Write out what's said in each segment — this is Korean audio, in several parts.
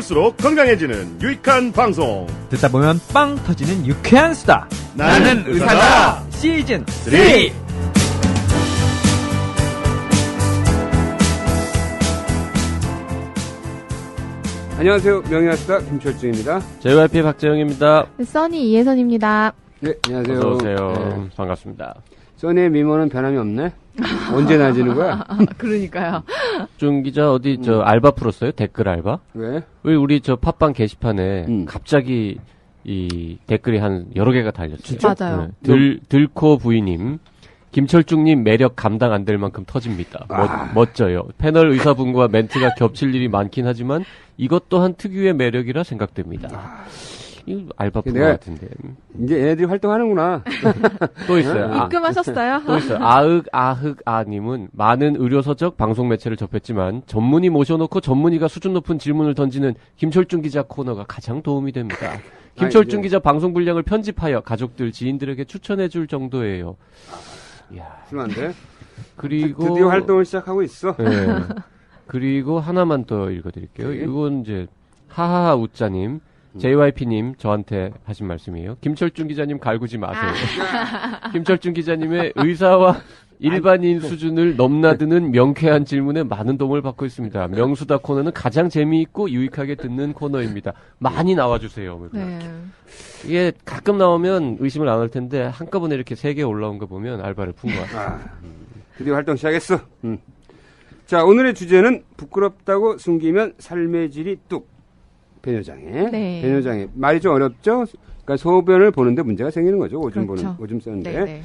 들을수록 건강해지는 유익한 방송. 듣다 보면 빵 터지는 유쾌한 수다. 나는 의사다. 시즌 3. 안녕하세요. 명예하수다 김철중입니다. JYP 박재영입니다. 써니 이혜선입니다. 네, 안녕하세요. 어서오세요. 네. 반갑습니다. 써니의 미모는 변함이 없네. 언제 나아지는 거야? 그러니까요. 준 기자 어디 알바 풀었어요? 댓글 알바? 왜? 왜 우리 팟빵 게시판에 갑자기 이 댓글이 한 여러 개가 달렸어요. 진짜? 맞아요. 들코 부이님. 김철중님 매력 감당 안 될 만큼 터집니다. 멋져요. 패널 의사분과 멘트가 겹칠 일이 많긴 하지만 이것 또한 특유의 매력이라 생각됩니다. 이거 알바 프로 같은데. 이제 얘네들이 활동하는구나. 또 있어요. 입금하셨어요? 또 있어요. 아흑아님은 많은 의료서적 방송 매체를 접했지만 전문의 모셔놓고 전문의가 수준 높은 질문을 던지는 김철중 기자 코너가 가장 도움이 됩니다. 김철중 기자 방송 분량을 편집하여 가족들, 지인들에게 추천해줄 정도예요. 이야. 심한데? 그리고 드디어 활동을 시작하고 있어. 네. 그리고 하나만 더 읽어드릴게요. 네. 이건 이제 하하하 우짜님. JYP님 저한테 하신 말씀이에요. 김철중 기자님 갈구지 마세요. 김철중 기자님의 의사와 일반인 수준을 넘나드는 명쾌한 질문에 많은 도움을 받고 있습니다. 명수다 코너는 가장 재미있고 유익하게 듣는 코너입니다. 많이 나와주세요. 네. 이게 가끔 나오면 의심을 안 할 텐데 한꺼번에 이렇게 3개 올라온 거 보면 알바를 푼 것 같아요. 드디어 활동 시작했어. 자, 오늘의 주제는 부끄럽다고 숨기면 삶의 질이 뚝. 배뇨장애. 네. 배뇨장애. 말이 좀 어렵죠? 그러니까 소변을 보는데 문제가 생기는 거죠. 그렇죠. 오줌 쓰는데. 네네.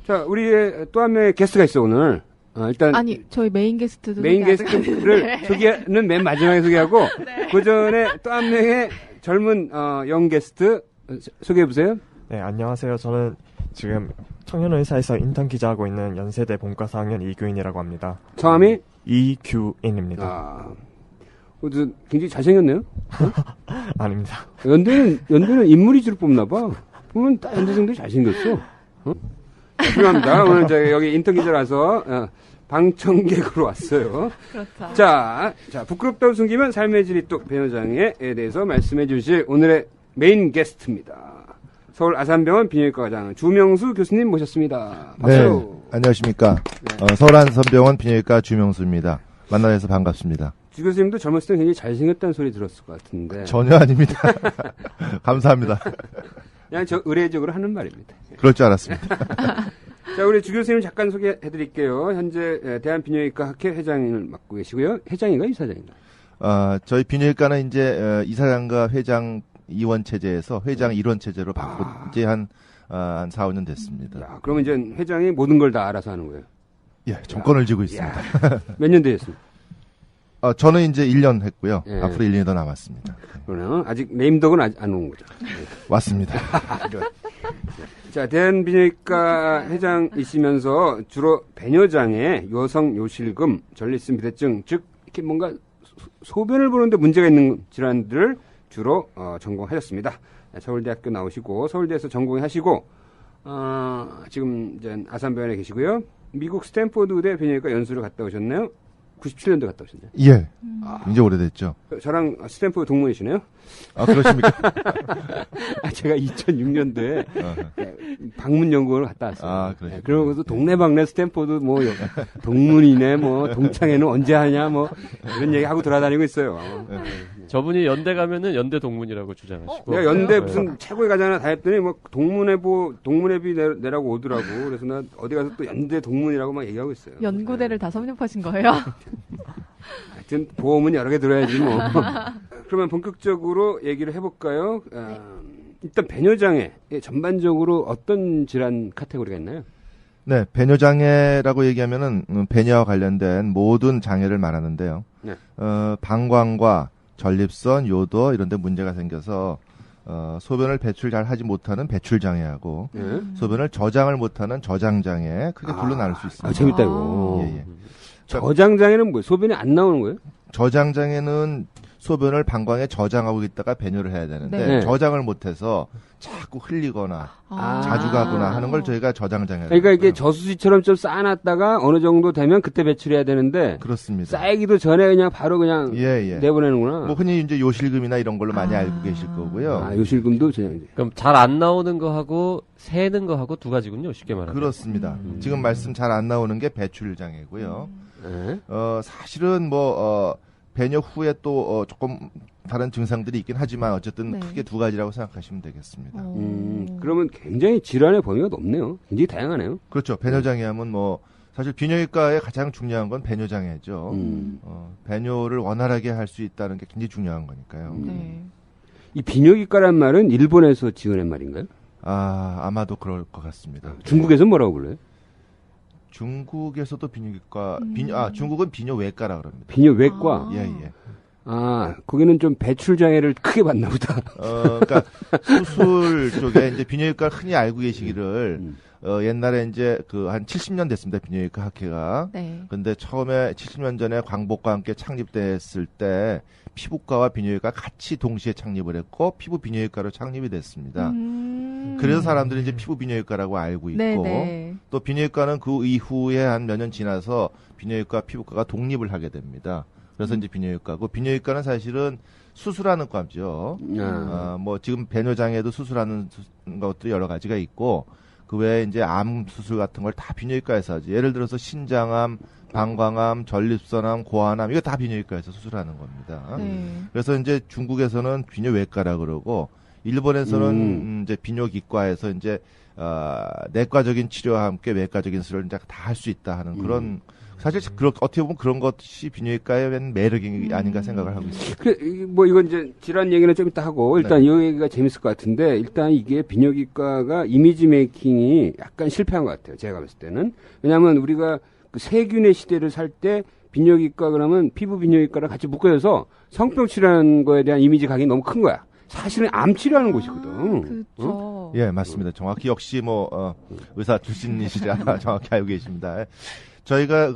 자, 우리의 또 한 명의 게스트가 있어, 오늘. 일단. 아니, 저희 메인 게스트도 메인 게스트를 소개는 맨 마지막에 소개하고, 네. 그 전에 또 한 명의 젊은, 영 게스트 소개해보세요. 네, 안녕하세요. 저는 지금 청년의사에서 인턴 기자하고 있는 연세대 본과 4학년 이규인이라고 합니다. 성함이? 이규인입니다. 굉장히 잘생겼네요? 아닙니다. 연대는 인물이 주로 뽑나봐. 보면 딱 연대생들이 잘생겼어. 죄송합니다. 오늘 저희 여기 인턴 기자라서, 방청객으로 왔어요. 그렇죠. 자, 부끄럽다고 숨기면 삶의 질이 뚝 배뇨장애에 대해서 말씀해 주실 오늘의 메인 게스트입니다. 서울 아산병원 비뇨기과 과장 주명수 교수님 모셨습니다. 박수. 네, 안녕하십니까. 네. 서울 아산병원 비뇨기과 주명수입니다. 만나서 반갑습니다. 주 교수님도 젊었을 때 굉장히 잘생겼다는 소리 들었을 것 같은데. 전혀 아닙니다. 감사합니다. 그냥 의례적으로 하는 말입니다. 그럴 줄 알았습니다. 자, 우리 주 교수님 잠깐 소개해드릴게요. 현재 대한비뇨기과 학회 회장을 맡고 계시고요. 회장인가 이사장인가? 저희 비뇨기과는 이제 이사장과 회장 이원 체제에서 회장 일원 체제로 바꾼 지 한 4, 5년 됐습니다. 야, 그러면 이제 회장이 모든 걸 다 알아서 하는 거예요? 예, 정권을 쥐고 있습니다. 몇 년 되셨습니까? 저는 이제 1년 했고요. 예. 앞으로 1년이 더 남았습니다. 그러나 아직 네임덕은 안 온 거죠. 왔습니다. 자, 대한비뇨기과 회장이시면서 주로 배뇨장애, 요성 요실금, 전립선 비대증, 즉 이렇게 뭔가 소변을 보는데 문제가 있는 질환들을 주로 전공하셨습니다. 서울대학교 나오시고 서울대에서 전공하시고 지금 이제 아산병원에 계시고요. 미국 스탠포드 의대 비뇨기과 연수를 갔다 오셨네요. 97년도 갔다 오셨네요. 예. 이제 오래됐죠. 저랑 스탠포드 동문이시네요. 그러십니까? 제가 2006년도에 방문 연구원을 갔다 왔어요. 그러시구나. 그러고서 동네방네 스탠포드 동문이네 동창회는 언제 하냐 이런 얘기 하고 돌아다니고 있어요. 저분이 연대 가면은 연대 동문이라고 주장하시고. 내가 연대 무슨 최고의 과장이나 다 했더니 동문회비 내라고 오더라고. 그래서 나 어디 가서 또 연대 동문이라고 막 얘기하고 있어요. 연구대를 다 섭렵하신 거예요? 하여튼 보험은 여러 개 들어야지 뭐. 그러면 본격적으로 얘기를 해볼까요? 일단 배뇨장애 전반적으로 어떤 질환 카테고리가 있나요? 네, 배뇨장애라고 얘기하면은 배뇨와 관련된 모든 장애를 말하는데요. 네. 방광과 전립선, 요도 이런 데 문제가 생겨서 소변을 배출 잘 하지 못하는 배출장애하고 소변을 저장을 못하는 저장장애 크게 둘로 나눌 수 있습니다. 재밌다 이거. 예. 저장장애는 뭐예요? 소변이 안 나오는 거예요? 저장장애는 소변을 방광에 저장하고 있다가 배뇨를 해야 되는데 네. 저장을 못해서 자꾸 흘리거나 아. 자주 가거나 하는 걸 저희가 저장장애. 그러니까 이게 저수지처럼 좀 쌓아놨다가 어느 정도 되면 그때 배출해야 되는데 그렇습니다. 쌓이기도 전에 그냥 바로 그냥 예. 내보내는구나. 뭐 흔히 이제 요실금이나 이런 걸로 많이 알고 계실 거고요. 아, 요실금도 그냥 이제. 그럼 잘 안 나오는 거 하고 새는 거 하고 두 가지군요. 쉽게 말하면. 그렇습니다. 지금 말씀 잘 안 나오는 게 배출 장애고요. 네. 사실은 배뇨 후에 또 조금 다른 증상들이 있긴 하지만 어쨌든 네. 크게 두 가지라고 생각하시면 되겠습니다. 그러면 굉장히 질환의 범위가 높네요. 굉장히 다양하네요. 그렇죠. 배뇨 장애하면 사실 비뇨기과의 가장 중요한 건 배뇨 장애죠. 배뇨를 원활하게 할 수 있다는 게 굉장히 중요한 거니까요. 네. 이 비뇨기과란 말은 일본에서 지어낸 말인가요? 아마도 그럴 것 같습니다. 중국에서 뭐라고 불러요? 중국에서도 비뇨기과, 중국은 비뇨외과라 그럽니다. 비뇨외과. 예. 거기는 좀 배출 장애를 크게 받나 보다. 그러니까 수술 쪽에 이제 비뇨기과를 흔히 알고 계시기를 옛날에 이제 한 70년 됐습니다. 비뇨기과 학회가. 네. 근데 처음에 70년 전에 광복과 함께 창립됐을 때 피부과와 비뇨기과 같이 동시에 창립을 했고 피부 비뇨기과로 창립이 됐습니다. 그래서 사람들이 이제 피부 비뇨기과라고 알고 있고 네네. 또 비뇨기과는 그 이후에 한 몇 년 지나서 비뇨기과 피부과가 독립을 하게 됩니다. 그래서 이제 비뇨기과고 비뇨기과는 사실은 수술하는 과죠. 지금 배뇨 장애도 수술하는 것들이 여러 가지가 있고 그 외에 이제 암 수술 같은 걸 다 비뇨기과에서 하지. 예를 들어서 신장암, 방광암, 전립선암, 고환암 이거 다 비뇨기과에서 수술하는 겁니다. 네. 그래서 이제 중국에서는 비뇨외과라 그러고 일본에서는 이제 비뇨기과에서 이제 내과적인 치료와 함께 외과적인 수술을 이제 다 할 수 있다 하는 그런 사실 어떻게 보면 그런 것이 비뇨기과의 매력이 아닌가 생각을 하고 있습니다. 이건 이제 질환 얘기는 좀 이따 하고 일단 이 얘기가 재밌을 것 같은데 일단 이게 비뇨기과가 이미지 메이킹이 약간 실패한 것 같아요. 제가 봤을 때는. 왜냐하면 우리가 그 세균의 시대를 살 때 비뇨기과 그러면 피부 비뇨기과랑 같이 묶어져서 성병 치료하는 거에 대한 이미지 각이 너무 큰 거야. 사실은 암 치료하는 곳이거든. 그렇죠. 예, 맞습니다. 정확히 역시 의사 출신이시라 정확히 알고 계십니다. 저희가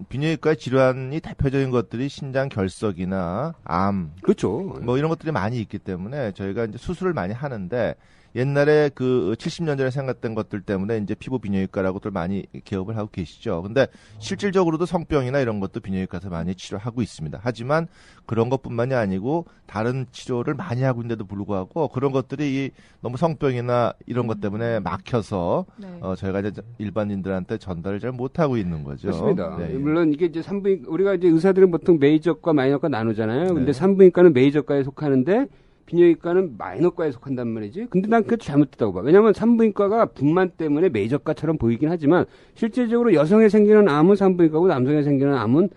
비뇨기과의 질환이 대표적인 것들이 신장 결석이나 암, 그렇죠. 이런 것들이 많이 있기 때문에 저희가 이제 수술을 많이 하는데 옛날에 70년 전에 생각된 것들 때문에 이제 피부 비뇨기과라고들 많이 개업을 하고 계시죠. 근데 실질적으로도 성병이나 이런 것도 비뇨기과에서 많이 치료하고 있습니다. 하지만 그런 것뿐만이 아니고 다른 치료를 많이 하고 있는데도 불구하고 그런 것들이 너무 성병이나 이런 것 때문에 막혀서 네. 저희가 이제 일반인들한테 전달을 잘 못하고 있는 거죠. 그렇습니다. 네, 예. 물론 이게 이제 우리가 이제 의사들은 보통 메이저과 마이너과 나누잖아요. 근데 산부인과는 메이저과에 속하는데 비뇨기과는 마이너과에 속한단 말이지. 근데 난 그것도 잘못됐다고 봐. 왜냐면 산부인과가 분만 때문에 메이저과처럼 보이긴 하지만 실제적으로 여성에 생기는 암은 산부인과고 남성에 생기는 암은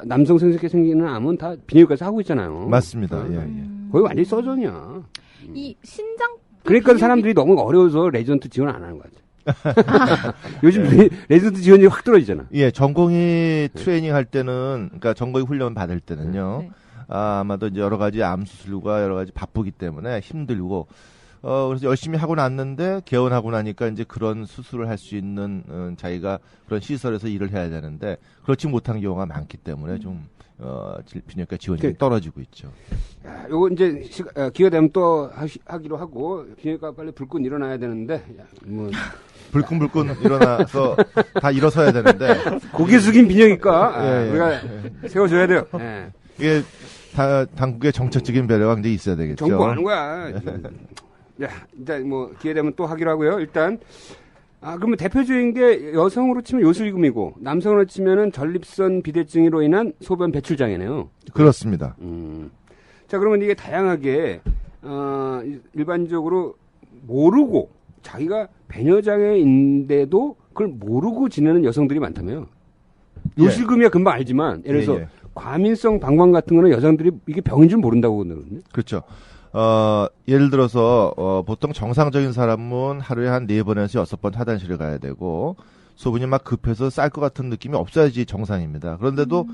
남성 성색에 생기는 암은 다 비뇨기과에서 하고 있잖아요. 맞습니다. 예. 거의 완전히 써전이야. 이 신장 그러니까 사람들이 너무 어려워서 레지던트 지원 안 하는 것 같아. 요즘 레지던트 지원이 확 떨어지잖아. 예, 전공의 트레이닝 할 때는, 그러니까 전공의 훈련 받을 때는요. 네. 아마도 이제 여러 가지 암 수술과 여러 가지 바쁘기 때문에 힘들고, 그래서 열심히 하고 났는데, 개원하고 나니까 이제 그런 수술을 할 수 있는, 자기가 그런 시설에서 일을 해야 되는데, 그렇지 못한 경우가 많기 때문에 좀, 비뇨기과 지원이 좀 떨어지고 있죠. 야, 요거 이제 기회 되면 또 하기로 하고 비뇨기과 빨리 불끈 일어나야 되는데 불끈불끈 일어나서 다 일어서야 되는데 고개 숙인 비뇨기과 예. 우리가 세워줘야 돼요. 예. 이게 당국의 정책적인 배려가 굉장히 있어야 되겠죠. 정부 하는 거야. 야, 일단 기회 되면 또 하기로 하고요. 일단 그러면 대표적인 게 여성으로 치면 요실금이고 남성으로 치면은 전립선 비대증으로 인한 소변 배출 장애네요. 그렇습니다. 자, 그러면 이게 다양하게 일반적으로 모르고 자기가 배뇨 장애인데도 그걸 모르고 지내는 여성들이 많다며요. 요실금이야 금방 알지만 예를 들어서 과민성 방광 같은 거는 여성들이 이게 병인 줄 모른다고 그러거든요. 그렇죠. 예를 들어서 보통 정상적인 사람은 하루에 한 4번에서 6번 화장실을 가야 되고 소변이 막 급해서 쌀 것 같은 느낌이 없어야지 정상입니다. 그런데도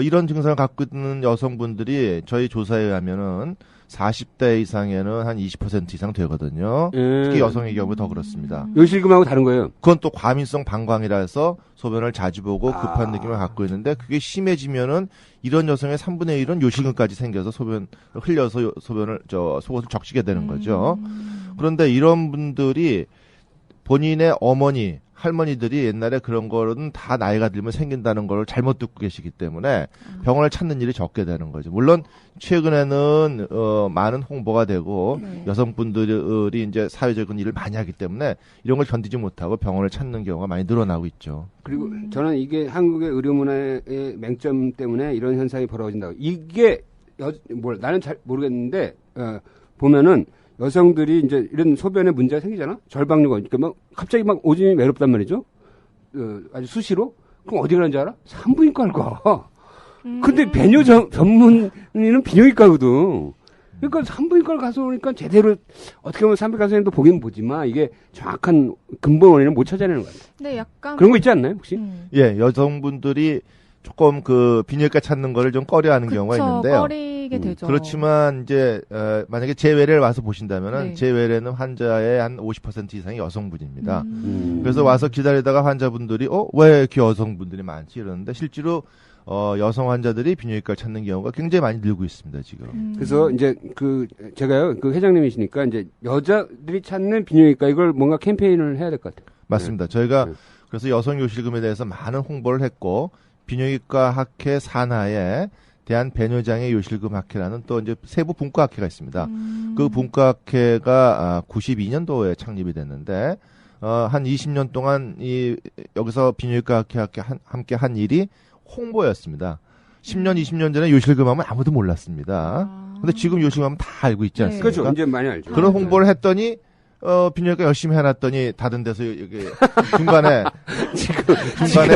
이런 증상을 갖고 있는 여성분들이 저희 조사에 의하면은 40대 이상에는 한 20% 이상 되거든요. 예. 특히 여성의 경우 더 그렇습니다. 요실금하고 다른 거예요. 그건 또 과민성 방광이라서 소변을 자주 보고 급한 느낌을 갖고 있는데 그게 심해지면은 이런 여성의 3분의 1은 요실금까지 생겨서 소변을 흘려서 소변을 속옷을 적시게 되는 거죠. 그런데 이런 분들이 본인의 어머니, 할머니들이 옛날에 그런 거는 다 나이가 들면 생긴다는 걸 잘못 듣고 계시기 때문에 병원을 찾는 일이 적게 되는 거죠. 물론 최근에는 많은 홍보가 되고 네. 여성분들이 이제 사회적인 일을 많이 하기 때문에 이런 걸 견디지 못하고 병원을 찾는 경우가 많이 늘어나고 있죠. 그리고 저는 이게 한국의 의료 문화의 맹점 때문에 이런 현상이 벌어진다고. 이게 나는 잘 모르겠는데 보면은 여성들이 이제 이런 소변에 문제가 생기잖아. 절박류가 그러니까 막 갑자기 막 오줌이 외롭단 말이죠. 아주 수시로. 그럼 어디 가는지 알아? 산부인과를 가. 근데 배뇨 전문의는 비뇨기과거든. 그러니까 산부인과를 가서 오니까 제대로 어떻게 보면 산부인과 선생님도 보긴 보지만 이게 정확한 근본 원인을 못 찾아내는 거야. 근데 약간 그런 거 있지 않나요, 혹시? 예, 여성분들이 조금 그 비뇨기과 찾는 거를 좀 꺼려하는 경우가 있는데요. 꺼리게 되죠. 그렇지만 이제 만약에 제 외래를 와서 보신다면은 네. 제 외래는 환자의 한 50% 이상이 여성분입니다. 그래서 와서 기다리다가 환자분들이 왜 이렇게 여성분들이 많지 이러는데 실제로 여성 환자들이 비뇨기과를 찾는 경우가 굉장히 많이 늘고 있습니다 지금. 그래서 이제 제가요 그 회장님이시니까 이제 여자들이 찾는 비뇨기과 이걸 뭔가 캠페인을 해야 될 것 같아요. 맞습니다. 저희가 그래서 여성 요실금에 대해서 많은 홍보를 했고 비뇨기과 학회 산하에 대한 배뇨장애 요실금 학회라는 또 이제 세부 분과학회가 있습니다. 그 분과학회가 92년도에 창립이 됐는데 한 20년 동안 여기서 비뇨기과 학회 함께 한 일이 홍보였습니다. 10년, 20년 전에 요실금하면 아무도 몰랐습니다. 근데 지금 요실금하면 다 알고 있지 않습니까? 그렇죠. 이제 많이 알죠. 그런 홍보를 했더니 비뇨기과 열심히 해놨더니 다른 데서 여기 중간에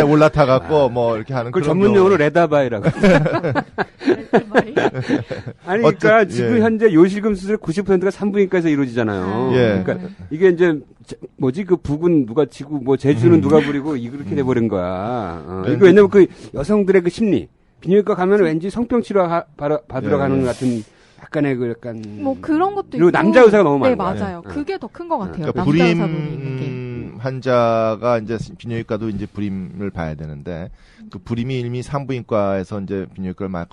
올라타 갖고 뭐 이렇게 하는 그 그런 전문 용어로 경우. 레다바이라고. 아니 그러니까 지금 예. 현재 요실금 수술 90%가 산부인과에서 이루어지잖아요. 예. 그러니까 이게 이제 그 북은 누가 치고 뭐 제주는 누가 부리고 이렇게 돼 버린 거야. 네. 이거 왜냐면 그 여성들의 그 심리 비뇨기과 가면 왠지 성병 치료 받으러 예. 가는 것 같은 약간의 그 약간 뭐 그런 것도 그리고 있고. 남자 의사가 너무 네, 많아요. 맞아요. 예. 그게 더 큰 것 같아요. 그러니까 남자 의사 보는 게. 불임 환자가 이제 비뇨기과도 이제 불임을 봐야 되는데 그 불임이 이미 산부인과에서 이제 비뇨기과를 막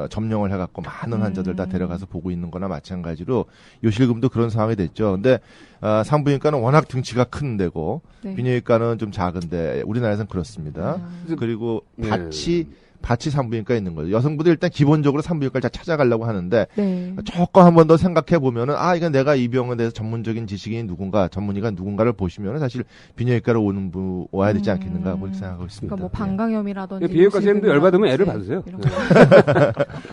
점령을 해갖고 많은 환자들 다 데려가서 보고 있는 거나 마찬가지로 요실금도 그런 상황이 됐죠. 근데 산부인과는 워낙 등치가 큰 데고 네. 비뇨기과는 좀 작은데 우리나라에서는 그렇습니다. 그리고 밭이 산부인과에 있는 거죠. 여성분들 일단 기본적으로 산부인과를 찾아가려고 하는데 네. 조금 한 번 더 생각해 보면은 이건 내가 이 병에 대해서 전문적인 지식인이 누군가 전문의가 누군가를 보시면은 사실 비뇨기과로 와야 되지 않겠는가 그렇게 생각하고 있습니다. 그러니까 뭐 방광염이라든지 비뇨기과 선생님도 열받으면 애를 요실금 받으세요. 이런 거.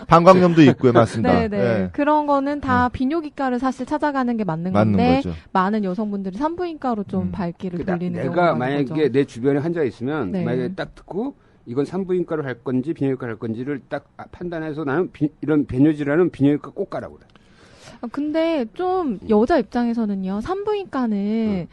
방광염도 있고요, 맞습니다. 네네. 예. 그런 거는 다 비뇨기과를 사실 찾아가는 게 맞는 맞는 건데 거죠. 많은 여성분들이 산부인과로 좀 발길을 돌리는 경우가 내가 많은 만약에 거죠. 내 주변에 환자가 있으면 네. 만약에 딱 듣고 이건 산부인과로 할 건지 비뇨기과로 할 건지를 딱 판단해서 나는 이런 배뇨질환은 비뇨기과 꼭 가라고 그래. 근데 좀 여자 입장에서는요. 산부인과는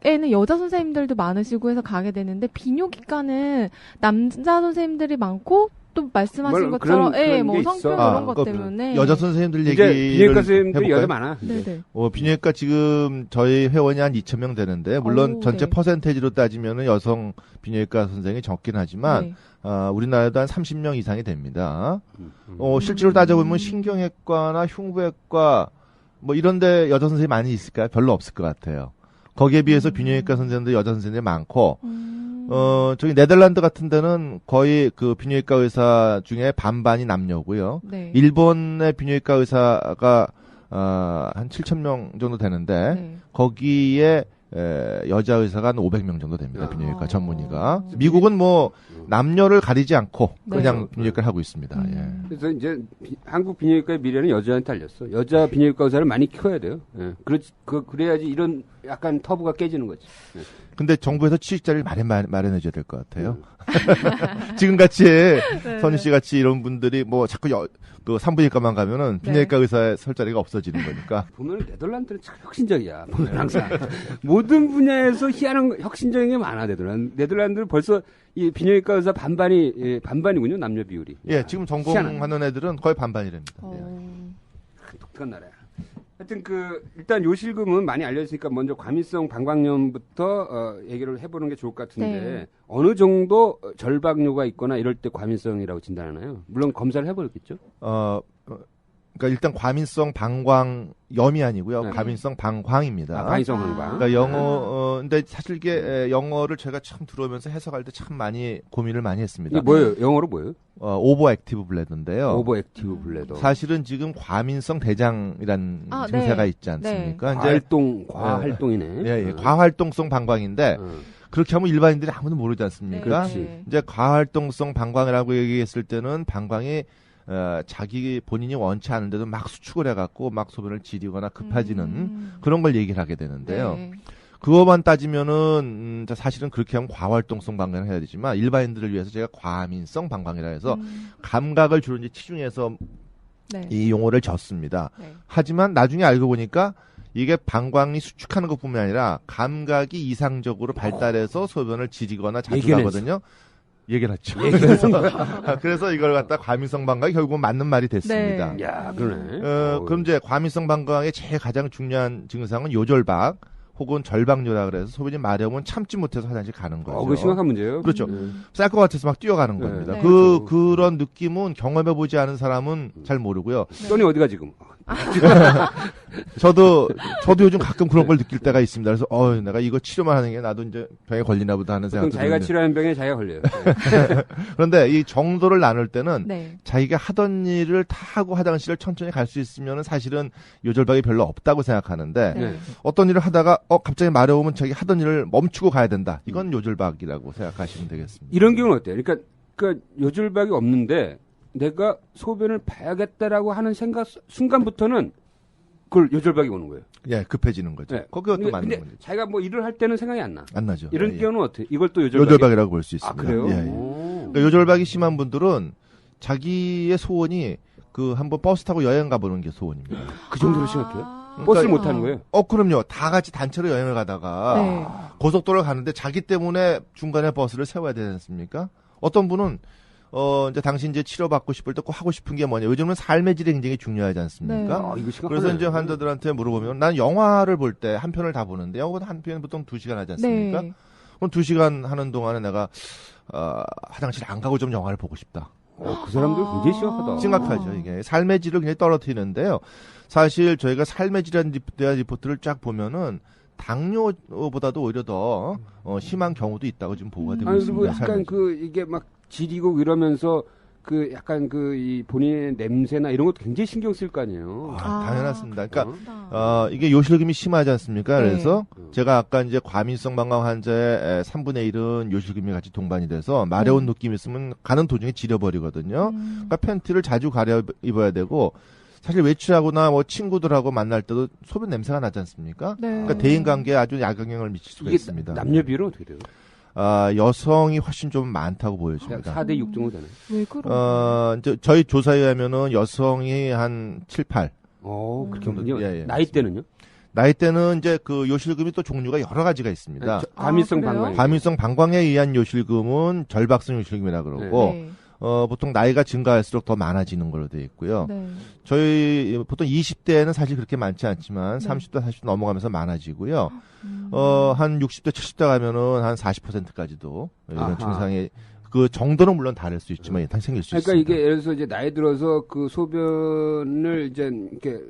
에는 여자 선생님들도 많으시고 해서 가게 되는데 비뇨기과는 남자 선생님들이 많고 또 말씀하신 것처럼 그런 뭐 게 성병 있어. 그런 것 때문에 여자 선생님들 이제 얘기를 비뇨기과 선생님들이 해볼까요? 여자 많아. 네네. 비뇨기과 지금 저희 회원이 한 2,000명 되는데 물론 오, 전체 네. 퍼센테이지로 따지면은 여성 비뇨기과 선생이 적긴 하지만 네. 우리나라도 한 30명 이상이 됩니다. 실제로 따져보면 신경외과나 흉부외과 뭐 이런데 여자 선생님이 많이 있을까요? 별로 없을 것 같아요. 거기에 비해서 비뇨기과 선생님들 여자 선생님이 많고 저기 네덜란드 같은 데는 거의 그 비뇨기과 의사 중에 반반이 남녀고요. 네. 일본의 비뇨기과 의사가 한 7,000명 정도 되는데 네. 거기에 여자 의사가 한 500명 정도 됩니다. 아. 비뇨기과 전문의가. 미국은 뭐 남녀를 가리지 않고 네. 그냥 비뇨기과를 하고 있습니다. 그래서 이제 한국 비뇨기과의 미래는 여자한테 달렸어. 여자 비뇨기과 의사를 많이 키워야 돼요. 예. 그래야지 이런 약간 터부가 깨지는 거지. 예. 근데 정부에서 취직자를 마련해줘야 될 것 같아요. 지금 같이 선희 씨 같이 이런 분들이 뭐 자꾸 그 산부인과만 가면은 비뇨기과 의사의 설 자리가 없어지는 거니까. 보면 네덜란드는 참 혁신적이야. 보면 항상 모든 분야에서 희한한 혁신적인 게 많아. 네덜란드는 벌써 이 비뇨기과 의사 반반이군요. 남녀 비율이. 예, 지금 전공하는 애들은 거의 반반이랍니다. 독특한 나라야. 하여튼 일단 요실금은 많이 알려졌으니까 먼저 과민성 방광염부터 얘기를 해보는 게 좋을 것 같은데 네. 어느 정도 절박뇨가 있거나 이럴 때 과민성이라고 진단하나요? 물론 검사를 해보겠죠. 그러니까 일단 과민성 방광염이 아니고요. 네. 과민성 방광입니다. 과민성 방광. 그러니까 근데 사실 이게 영어를 제가 참 들어오면서 해석할 때 참 많이 고민을 많이 했습니다. 이게 뭐예요? 영어로 뭐예요? 오버 액티브 블레더인데요. 오버 액티브 블레더. 사실은 지금 과민성 대장이라는 증세가 있지 않습니까? 이제 과활동이네. 예, 과활동성 방광인데 그렇게 하면 일반인들이 아무도 모르지 않습니까? 그렇지. 이제 과활동성 방광이라고 얘기했을 때는 방광이 자기 본인이 원치 않은데도 막 수축을 해갖고 막 소변을 지리거나 급해지는 그런 걸 얘기를 하게 되는데요. 네. 그거만 따지면은 사실은 그렇게 하면 과활동성 방광을 해야 되지만 일반인들을 위해서 제가 과민성 방광이라 해서 감각을 주로 이제 치중해서 네. 이 용어를 줬습니다. 네. 하지만 나중에 알고 보니까 이게 방광이 수축하는 것뿐만 아니라 감각이 이상적으로 발달해서 소변을 지리거나 자주 하거든요. 얘기했죠. 그래서 이걸 갖다 과민성 방광이 결국은 맞는 말이 됐습니다. 네. 야, 그러네. 그럼 이제 과민성 방광의 제일 가장 중요한 증상은 요절박 혹은 절박뇨라 그래서 소변이 마려우면 참지 못해서 화장실 가는 거죠. 그거 심각한 문제예요. 그렇죠. 쌀 것 같아서 막 뛰어가는 네. 겁니다. 네. 그런 느낌은 경험해보지 않은 사람은 잘 모르고요. 써니 어디가 지금? 저도 요즘 가끔 그런 걸 느낄 때가 있습니다. 그래서 내가 이거 치료만 하는 게 나도 이제 병에 걸리나 보다 하는 보통 생각도 자기가 드는데. 치료하는 병에 자기가 걸려요. 그런데 이 정도를 나눌 때는 네. 자기가 하던 일을 다 하고 화장실을 천천히 갈 수 있으면 사실은 요절박이 별로 없다고 생각하는데 네. 어떤 일을 하다가 갑자기 마려우면 자기 하던 일을 멈추고 가야 된다. 이건 요절박이라고 생각하시면 되겠습니다. 이런 경우는 어때요? 그러니까 요절박이 없는데 내가 소변을 봐야겠다라고 하는 생각 순간부터는 그걸 요절박이 오는 거예요. 예, 급해지는 거죠. 네. 그것도 맞는 근데 거죠. 자기가 뭐 일을 할 때는 생각이 안 나. 안 나죠. 이런 예, 예. 경우는 어떻게? 이걸 또 요절박이. 요절박이라고 볼 수 있습니다. 아, 그래요? 예, 예. 오. 그러니까 요절박이 심한 분들은 자기의 소원이 한번 버스 타고 여행 가보는 게 소원입니다. 그 정도로 심각해요? 아. 버스를 그러니까 못 타는 거예요? 그럼요. 다 같이 단체로 여행을 가다가 네. 고속도로를 가는데 자기 때문에 중간에 버스를 세워야 되지 않습니까? 어떤 분은 이제 당신 이제 치료받고 싶을 때 꼭 하고 싶은 게 뭐냐. 요즘은 삶의 질이 굉장히 중요하지 않습니까? 네. 이거 심각하네. 그래서 이제 환자들한테 물어보면 난 영화를 볼 때 한 편을 다 보는데 영화 한 편은 보통 2시간 하지 않습니까? 네. 그럼 2시간 하는 동안에 내가 화장실 안 가고 좀 영화를 보고 싶다. 그 사람들 굉장히 심각하다. 심각하죠. 이게 삶의 질을 굉장히 떨어뜨리는데요. 사실 저희가 삶의 질에 대한 리포트를 쫙 보면은 당뇨보다도 오히려 더 심한 경우도 있다고 지금 보고가 되고 아니, 있습니다. 그리고 약간 삶의 질. 이게 막 지리고 이러면서 약간 이 본인의 냄새나 이런 것도 굉장히 신경 쓸 거 아니에요. 당연하습니다. 그러니까 아. 이게 요실금이 심하지 않습니까? 네. 그래서 제가 아까 이제 과민성 방광 환자의 3분의 1은 요실금이 같이 동반이 돼서 마려운 느낌이 있으면 가는 도중에 지려버리거든요. 그러니까 팬티를 자주 가려 입어야 되고 사실 외출하거나 뭐 친구들하고 만날 때도 소변 냄새가 나지 않습니까? 네. 그러니까 대인 관계에 아주 약영향을 미칠 수가 이게 있습니다. 남녀 비율은 어떻게 돼요? 여성이 훨씬 좀 많다고 보여집니다. 4대 6 정도 되네. 왜 그런? 이제 저희 조사에 의하면은 여성이 한 7, 8. 그렇게 되군요. 예, 예. 나이 때는요? 나이 때는 이제 요실금이 또 종류가 여러 가지가 있습니다. 과민성 그래요? 방광. 과민성 방광에 의한 요실금은 절박성 요실금이라 그러고 네. 보통 나이가 증가할수록 더 많아지는 걸로 되어 있고요. 네. 저희 보통 20대에는 사실 그렇게 많지 않지만 네. 30대, 40대 넘어가면서 많아지고요. 한 60대, 70대 가면은 한 40%까지도 이런 아하. 증상이 그 정도는 물론 다를 수 있지만 생길 수 그러니까 있습니다. 이게 예를 들어서 이제 나이 들어서 그 소변을 이제 이렇게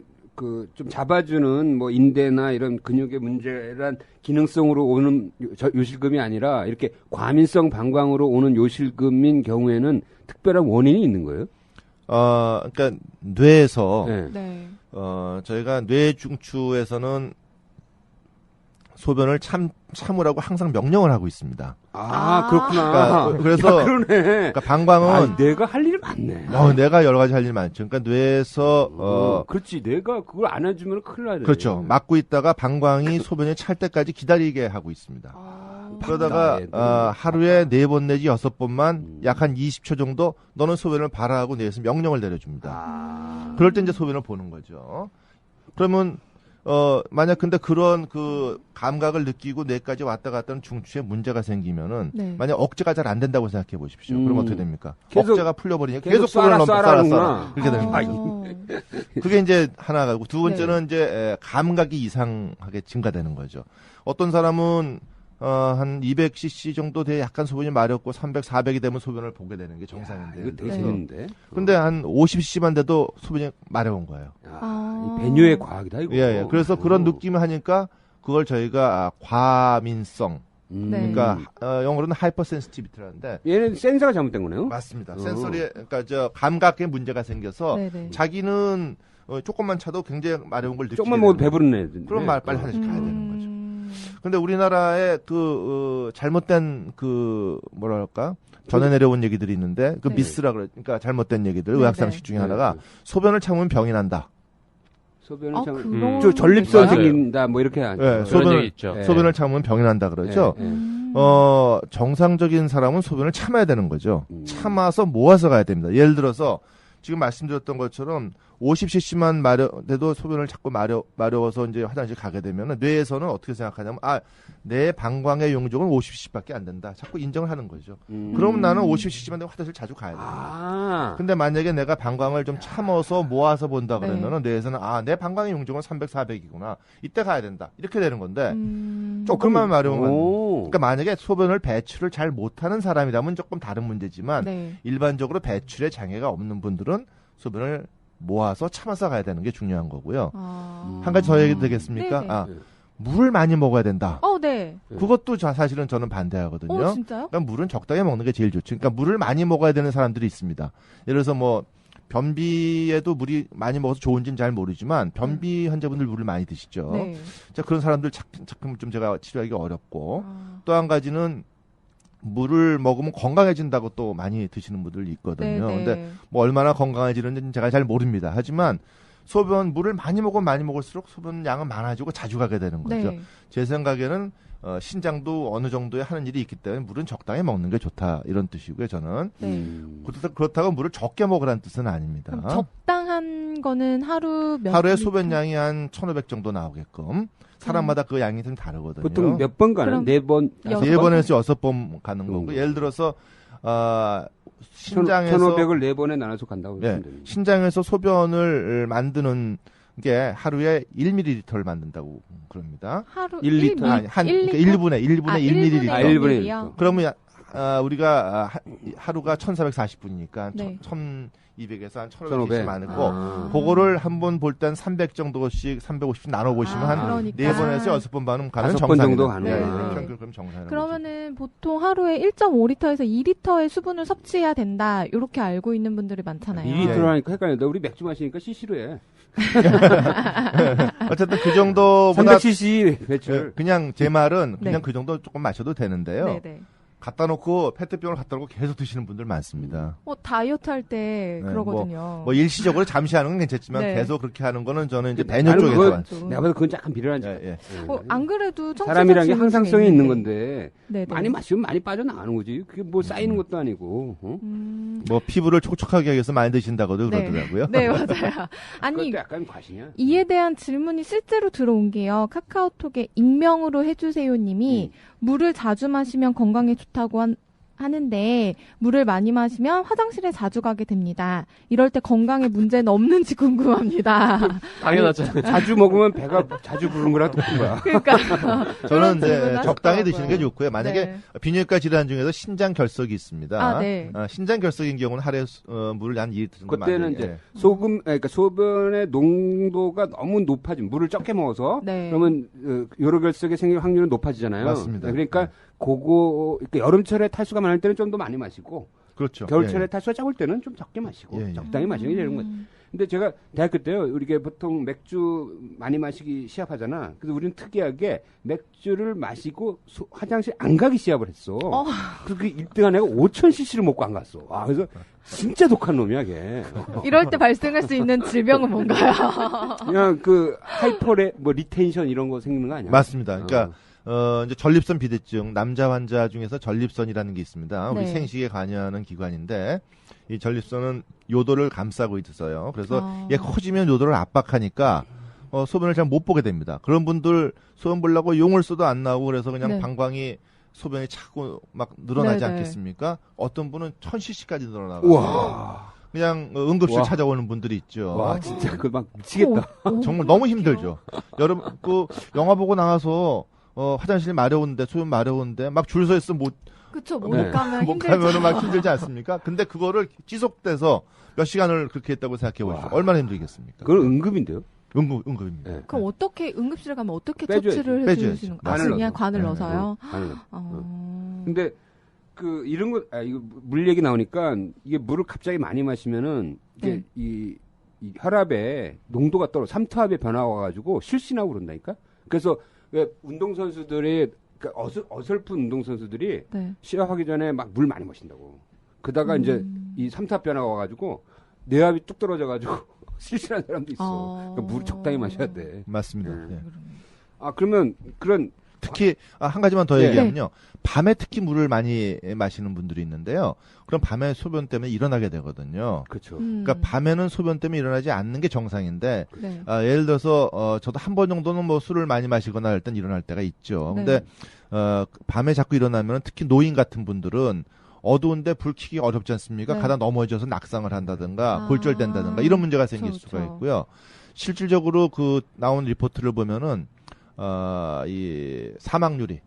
좀 잡아주는 뭐 인대나 이런 근육의 문제란 기능성으로 오는 요실금이 아니라 이렇게 과민성 방광으로 오는 요실금인 경우에는 특별한 원인이 있는 거예요? 그러니까 뇌에서 네. 네. 저희가 뇌 중추에서는 소변을 참으라고 항상 명령을 하고 있습니다. 그렇구나. 그래서 야, 그러네. 그러니까 방광은 내가 할 일이 많네. 내가 여러 가지 할 일이 많죠. 그러니까 뇌에서 그렇지. 내가 그걸 안 해주면 큰일 나야 돼. 그렇죠. 막고 있다가 방광이 소변이 찰 때까지 기다리게 하고 있습니다. 그러다가 하루에 4번 내지 6번만 약 한 20초 정도 너는 소변을 봐라 하고 뇌에서 명령을 내려줍니다. 그럴 때 이제 소변을 보는 거죠. 그러면 만약 근데 그런 그 감각을 느끼고 뇌까지 왔다 갔다 하는 중추에 문제가 생기면은 네. 만약 억제가 잘 안 된다고 생각해 보십시오. 그럼 어떻게 됩니까? 계속- 억제가 풀려버리니까 계속 소변을 쏴라. 그렇게 되는 거죠. 어. 그게 이제 하나가고 두 번째는 네. 이제 감각이 이상하게 증가되는 거죠. 어떤 사람은 한 200cc 정도 돼 약간 소변이 마렵고 300, 400이 되면 소변을 보게 되는 게 정상인데. 이거 되게 네. 재밌는데. 근데 한 50cc만 돼도 소변이 마려운 거예요. 이 배뇨의 과학이다 이거. 예. 그래서 그런 느낌을 하니까 그걸 저희가 과민성, 네. 그러니까 영어로는 하이퍼센시티비티라는데 얘는 센서가 잘못된 거네요. 맞습니다. 센서리, 그러니까 저 감각에 문제가 생겨서 네네. 자기는 조금만 차도 굉장히 마려운 걸 느끼게 조금만 먹어도 되는 배부른 애들. 그럼 빨리 화장실 가야 되는 거죠. 음. 근데 우리나라에 잘못된 뭐랄까 전해 내려온 얘기들이 있는데 그 네. 미스라 그러니까 잘못된 얘기들 네, 의학상식 중에 네. 하나가 소변을 참으면 병이 난다. 소변을 참 그런 저 전립선 맞아요. 생긴다 뭐 이렇게 하죠. 네, 그런 소변을- 얘기 있죠. 네. 소변을 참으면 병이 난다 그러죠. 네, 네. 정상적인 사람은 소변을 참아야 되는 거죠. 참아서 모아서 가야 됩니다. 예를 들어서 지금 말씀드렸던 것처럼 50cc만 돼도 소변을 자꾸 마려워서 이제 화장실 가게 되면 뇌에서는 어떻게 생각하냐면 내 방광의 용적은 50cc밖에 안 된다. 자꾸 인정을 하는 거죠. 그럼 나는 50cc만 되면 화장실 자주 가야 돼요. 근데 만약에 내가 방광을 좀 참아서 모아서 본다 네. 그러면은 뇌에서는 내 방광의 용적은 300, 400이구나. 이때 가야 된다. 이렇게 되는 건데 음. 조금만 마려우면 오. 그러니까 만약에 소변을 배출을 잘 못하는 사람이라면 조금 다른 문제지만 네. 일반적으로 배출에 장애가 없는 분들은 소변을 모아서 참아서 가야 되는 게 중요한 거고요. 한 가지 더 얘기 되겠습니까? 네네. 물을 많이 먹어야 된다. 네. 그것도 사실은 저는 반대하거든요. 진짜요? 그러니까 물은 적당히 먹는 게 제일 좋죠. 그러니까 물을 많이 먹어야 되는 사람들이 있습니다. 예를 들어서 뭐 변비에도 물이 많이 먹어서 좋은지는 잘 모르지만 변비 환자분들 물을 많이 드시죠. 네. 자, 그런 사람들 자꾸 좀 제가 치료하기가 어렵고 또 한 가지는 물을 먹으면 건강해진다고 또 많이 드시는 분들이 있거든요. 네네. 근데 뭐 얼마나 건강해지는지는 제가 잘 모릅니다. 하지만 물을 많이 먹으면 많이 먹을수록 소변 양은 많아지고 자주 가게 되는 거죠. 네. 제 생각에는 신장도 어느 정도에 하는 일이 있기 때문에 물은 적당히 먹는 게 좋다 이런 뜻이고요. 저는 네. 그렇다고 물을 적게 먹으라는 뜻은 아닙니다. 그럼 적당한 거는 하루에 리터? 소변량이 한 1,500 정도 나오게끔 사람마다 그 양이 좀 다르거든요. 보통 몇 번 가나? 그럼 4번, 여섯 4번에서 6번 가는 거고 예를 들어서 신장에서 1,500을 4번에 나눠서 간다고 예, 보시면 됩니다. 신장에서 소변을 만드는 게 하루에 1ml를 만든다고 그럽니다. 하루 1리터. 그러니까 1분에 1ml. 1분에 1ml. 그러면 우리가 하루가 1440분이니까 네. 1200에서 한 1,500. 1500씩 많고 그거를 한 번 볼 땐 300 정도씩 350씩 나눠 보시면 한 그러니까. 4번에서 6번 가는 5번 정도 가는 거예요. 예, 네. 평균 그럼 정상이라는 거죠. 그러면은 보통 하루에 1.5리터에서 2리터의 수분을 섭취해야 된다. 이렇게 알고 있는 분들이 많잖아요. 2리터로 하니까 헷갈린다. 우리 맥주 마시니까 CC로 해. 어쨌든 그 정도보다 300cc 배출. 그냥 제 말은 그냥 네. 그 정도 조금 마셔도 되는데요. 네네. 갖다 놓고 페트병을 갖다 놓고 계속 드시는 분들 많습니다. 다이어트 할 때 네, 그러거든요. 뭐 일시적으로 잠시 하는 건 괜찮지만 네. 계속 그렇게 하는 거는 저는 이제 배뇨 나는 쪽에서 그건 좀. 내가 봐도 그건 약간 비련한 짓. 예, 예. 안 그래도 청취자 사람이란 게 질문 항상성이 중에 있는 건데 네네. 많이 마시면 많이 빠져나가는 거지. 그게 뭐 쌓이는 것도 아니고. 뭐 피부를 촉촉하게 하기 위해서 많이 드신다고도 네. 그러더라고요. 네, 맞아요. 아니, 그것도 약간 과시냐? 이에 대한 질문이 실제로 들어온 게요. 카카오톡에 익명으로 해주세요 님이 물을 자주 마시면 건강에 좋다고 하는데 물을 많이 마시면 화장실에 자주 가게 됩니다. 이럴 때 건강에 문제는 없는지 궁금합니다. 당연하잖아요. 자주 먹으면 배가 자주 부른 거랑 똑같은 거야. 그러니까 저는 그런 질문을 적당히 하시더라고요. 드시는 게 좋고요. 만약에 네. 비뇨기과 질환 중에서 신장 결석이 있습니다. 네. 신장 결석인 경우는 하루에 물을 한 2리터 정도 그때는 마셔야 이제 돼요. 그러니까 소변의 농도가 너무 높아지면 물을 적게 먹어서 네. 그러면 요로 결석이 생길 확률은 높아지잖아요. 맞습니다. 그러니까 그러니까 여름철에 탈수가 많을 때는 좀 더 많이 마시고 그렇죠. 겨울철에 예, 탈수가 적을 때는 좀 적게 마시고 예, 예. 적당히 마시는 게 되는 거죠. 근데 제가 대학교 때요, 우리가 보통 맥주 많이 마시기 시합하잖아. 그래서 우리는 특이하게 맥주를 마시고 화장실 안 가기 시합을 했어. 그래서 그 1등한 애가 5,000cc를 먹고 안 갔어. 그래서 진짜 독한 놈이야, 걔. 이럴 때 발생할 수 있는 질병은 뭔가요? 그냥 그 하이퍼레 뭐 리텐션 이런 거 생기는 거 아니야? 맞습니다. 그러니까 이제 전립선 비대증 남자 환자 중에서 전립선이라는 게 있습니다. 우리 네. 생식에 관여하는 기관인데 이 전립선은 요도를 감싸고 있어요. 그래서 얘 커지면 요도를 압박하니까 소변을 잘 못 보게 됩니다. 그런 분들 소변 보려고 용을 써도 안 나오고 그래서 그냥 네. 방광이 소변이 차고 막 늘어나지 네, 네. 않겠습니까? 어떤 분은 1000cc까지 늘어나고 와. 그냥 응급실 와. 찾아오는 분들이 있죠. 와, 진짜 그 막 미치겠다. 정말 너무 힘들죠. 여러분 그 영화 보고 나와서 화장실 마려운데 소변 마려운데 막 줄 서 있으면 그쵸, 못 네. 가면 못 힘들죠. 가면은 막 힘들지 않습니까? 근데 그거를 지속돼서 몇 시간을 그렇게 했다고 생각해 보십시오. 와. 얼마나 힘들겠습니까? 그건 응급인데요. 응급입니다. 네. 그럼 어떻게 응급실에 가면 어떻게 빼줘야죠. 처치를 빼줘야죠. 해주시는 거예요? 관을 그냥 넣어서. 관을 네, 넣어서요? 관을 넣어서. 어. 근데 그 이런 거 이거 물 얘기 나오니까 이게 물을 갑자기 많이 마시면은 이게 네. 이 혈압에 농도가 떨어 삼투압의 변화가 와가지고 실신하고 그런다니까. 그래서 왜 운동 선수들이 그러니까 어설픈 운동 선수들이 네. 시합하기 전에 막 물 많이 마신다고. 그러다가 이제 이 삼투압 변화가 와가지고 뇌압이 뚝 떨어져가지고 실신한 사람도 있어. 그러니까 물 적당히 마셔야 돼. 맞습니다. 네. 예. 아 그러면 그런 특히 한 가지만 더 네. 얘기하면요. 밤에 특히 물을 많이 마시는 분들이 있는데요. 그럼 밤에 소변 때문에 일어나게 되거든요. 그렇죠. 그러니까 밤에는 소변 때문에 일어나지 않는 게 정상인데 네. 예를 들어서 저도 한 번 정도는 뭐 술을 많이 마시거나 할 땐 일어날 때가 있죠. 네. 근데 밤에 자꾸 일어나면 특히 노인 같은 분들은 어두운데 불 켜기 어렵지 않습니까? 네. 가다 넘어져서 낙상을 한다든가 아. 골절된다든가 이런 문제가 생길 그렇죠, 수가 그렇죠. 있고요. 실질적으로 그 나온 리포트를 보면은 이 사망률이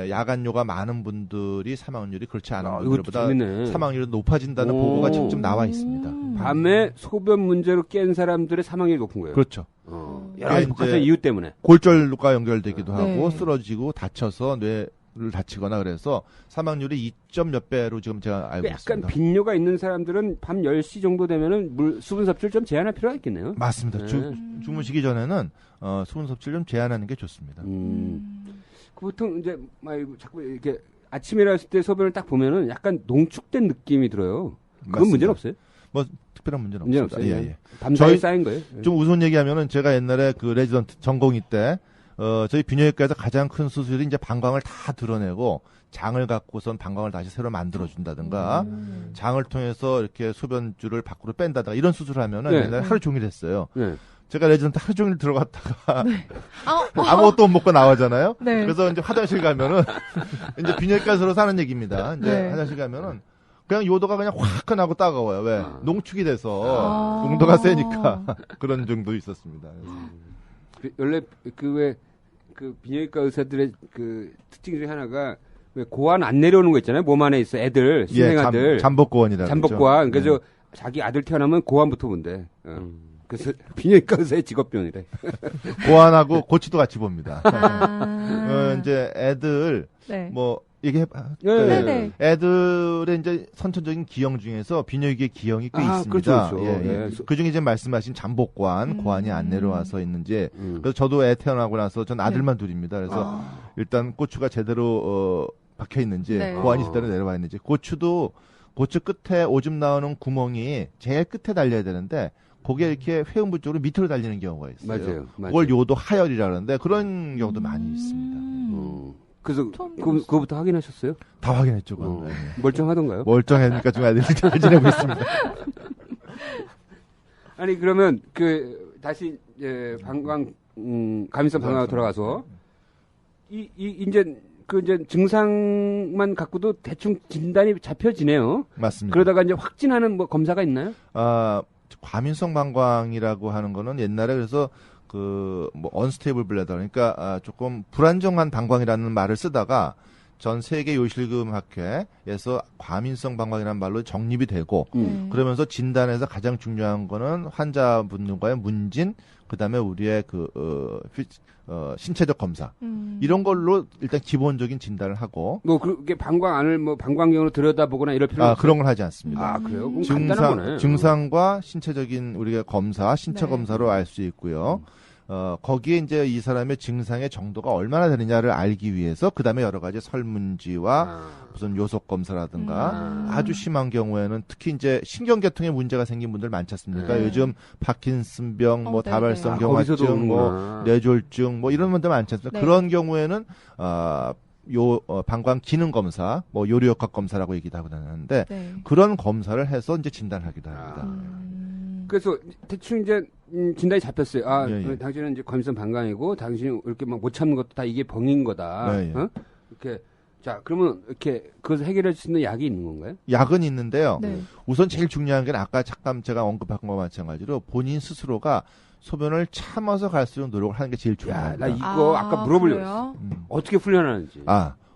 야간요가 많은 분들이 사망률이 그렇지 않은 이것도 분들보다 재밌네. 사망률이 높아진다는 오. 보고가 직접 나와 있습니다. 밤에 소변 문제로 깬 사람들의 사망률이 높은 거예요. 그렇죠. 여러 가지 이제 복합적 이유 때문에. 골절과 연결되기도 네. 하고 쓰러지고 다쳐서 뇌를 다치거나 그래서 사망률이 2점 몇 배로 지금 제가 알고 약간 있습니다. 빈뇨가 있는 사람들은 밤 10시 정도 되면은 수분 섭취를 좀 제한할 필요가 있겠네요. 맞습니다. 네. 주무시기 전에는 수분 섭취를 좀 제한하는 게 좋습니다. 그 보통 이제 막 자꾸 이렇게 아침에 일어났을 때 소변을 딱 보면은 약간 농축된 느낌이 들어요. 그건 맞습니다. 문제는 없어요? 뭐 특별한 문제는 문제는 없습니다. 없어요. 예, 예. 밤사이에 저희- 쌓인 거예요. 좀 우스운 얘기하면은 제가 옛날에 그 레지던트 전공의 때 저희 비뇨기과에서 가장 큰 수술이 이제 방광을 다 드러내고 장을 갖고선 방광을 다시 새로 만들어준다든가 장을 통해서 이렇게 소변줄을 밖으로 뺀다든가 이런 수술을 하면은 네. 옛날에 하루 종일 했어요. 네. 제가 레지던트 하루 종일 들어갔다가 아, 아무것도 못 먹고 나오잖아요. 네. 그래서 이제 화장실 가면은 이제 비뇨기과에서 사는 얘기입니다. 이제 네. 화장실 가면은 그냥 요도가 그냥 화끈하고 따가워요. 왜? 농축이 돼서 아. 농도가 세니까 그런 정도 있었습니다. 원래 그 비뇨기과 의사들의 그 특징 중에 하나가 왜 고환 안 내려오는 거 있잖아요. 몸 안에 있어 애들 신생아들 잠복고원이라고 잠복고환. 그러죠. 그래서 자기 아들 태어나면 고환부터 본대. 그래서 비뇨기과 의사의 직업병이래. 고환하고 고치도 같이 봅니다. 아. 이제 애들 네. 뭐 얘기해 네. 네. 애들의 이제 선천적인 기형 중에서 비뇨기의 기형이 꽤 있습니다. 그렇죠, 그렇죠. 예, 예. 예. 그 중에 이제 말씀하신 잠복관, 고환이 안 내려와서 있는지. 음. 그래서 저도 애 태어나고 나서 전 아들만 둘입니다. 그래서 일단 고추가 제대로 박혀 있는지, 네. 고환이 제대로 내려와 있는지. 고추도 고추 끝에 오줌 나오는 구멍이 제일 끝에 달려야 되는데 그게 이렇게 회음부 쪽으로 밑으로 달리는 경우가 있어요. 맞아요. 그걸 요도 하열이라 그러는데 그런 경우도 많이 있습니다. 그래서 처음 그거부터 확인하셨어요? 다 확인했죠. 그건. 네. 멀쩡하던가요? 멀쩡하니까 좀 애들이 잘 지내고 있습니다. 아니 그러면 다시 방광 감염성 방광으로 돌아가서 이제 증상만 갖고도 대충 진단이 잡혀지네요. 맞습니다. 그러다가 이제 확진하는 뭐 검사가 있나요? 과민성 방광이라고 하는 거는 옛날에 그래서 뭐 언스테이블 블래더 그러니까 조금 불안정한 방광이라는 말을 쓰다가 전 세계 요실금 학회에서 과민성 방광이라는 말로 정립이 되고 그러면서 진단에서 가장 중요한 거는 환자분과의 문진 그다음에 우리의 신체적 검사 이런 걸로 일단 기본적인 진단을 하고 뭐 그게 방광 안을 뭐 방광경으로 들여다보거나 이럴 필요는 없어요? 그런 걸 하지 않습니다. 그래요? 그럼 간단한 거네. 증상과 신체적인 우리가 검사, 신체 네. 검사로 알 수 있고요. 거기에 이제 이 사람의 증상의 정도가 얼마나 되느냐를 알기 위해서 그 다음에 여러 가지 설문지와 무슨 요속 검사라든가 아주 심한 경우에는 특히 이제 신경계통에 문제가 생긴 분들 많지 않습니까? 요즘 파킨슨병, 뭐 네네. 다발성 거기서도 경화증, 뭐 오는구나. 뇌졸중, 뭐 이런 분들 많지 않습니까? 네. 그런 경우에는 방광 기능 검사, 뭐 요리역학 검사라고 얘기도 하고 다니는데 네. 그런 검사를 해서 이제 진단하기도 합니다. 그래서 대충 이제 진단이 잡혔어요. 아, 예, 예. 당신은 이제 과민성 방광이고 당신이 이렇게 막 못 참는 것도 다 이게 병인 거다. 예, 예. 어? 이렇게 자 그러면 이렇게 그것을 해결할 수 있는 약이 있는 건가요? 약은 있는데요. 네. 우선 제일 중요한 게 아까 잠깐 제가 언급한 것과 마찬가지로 본인 스스로가 소변을 참아서 갈수록 노력을 하는 게 제일 야, 중요합니다. 나 이거 아까 물어보려고 했어. 그래요? 어떻게 훈련하는지.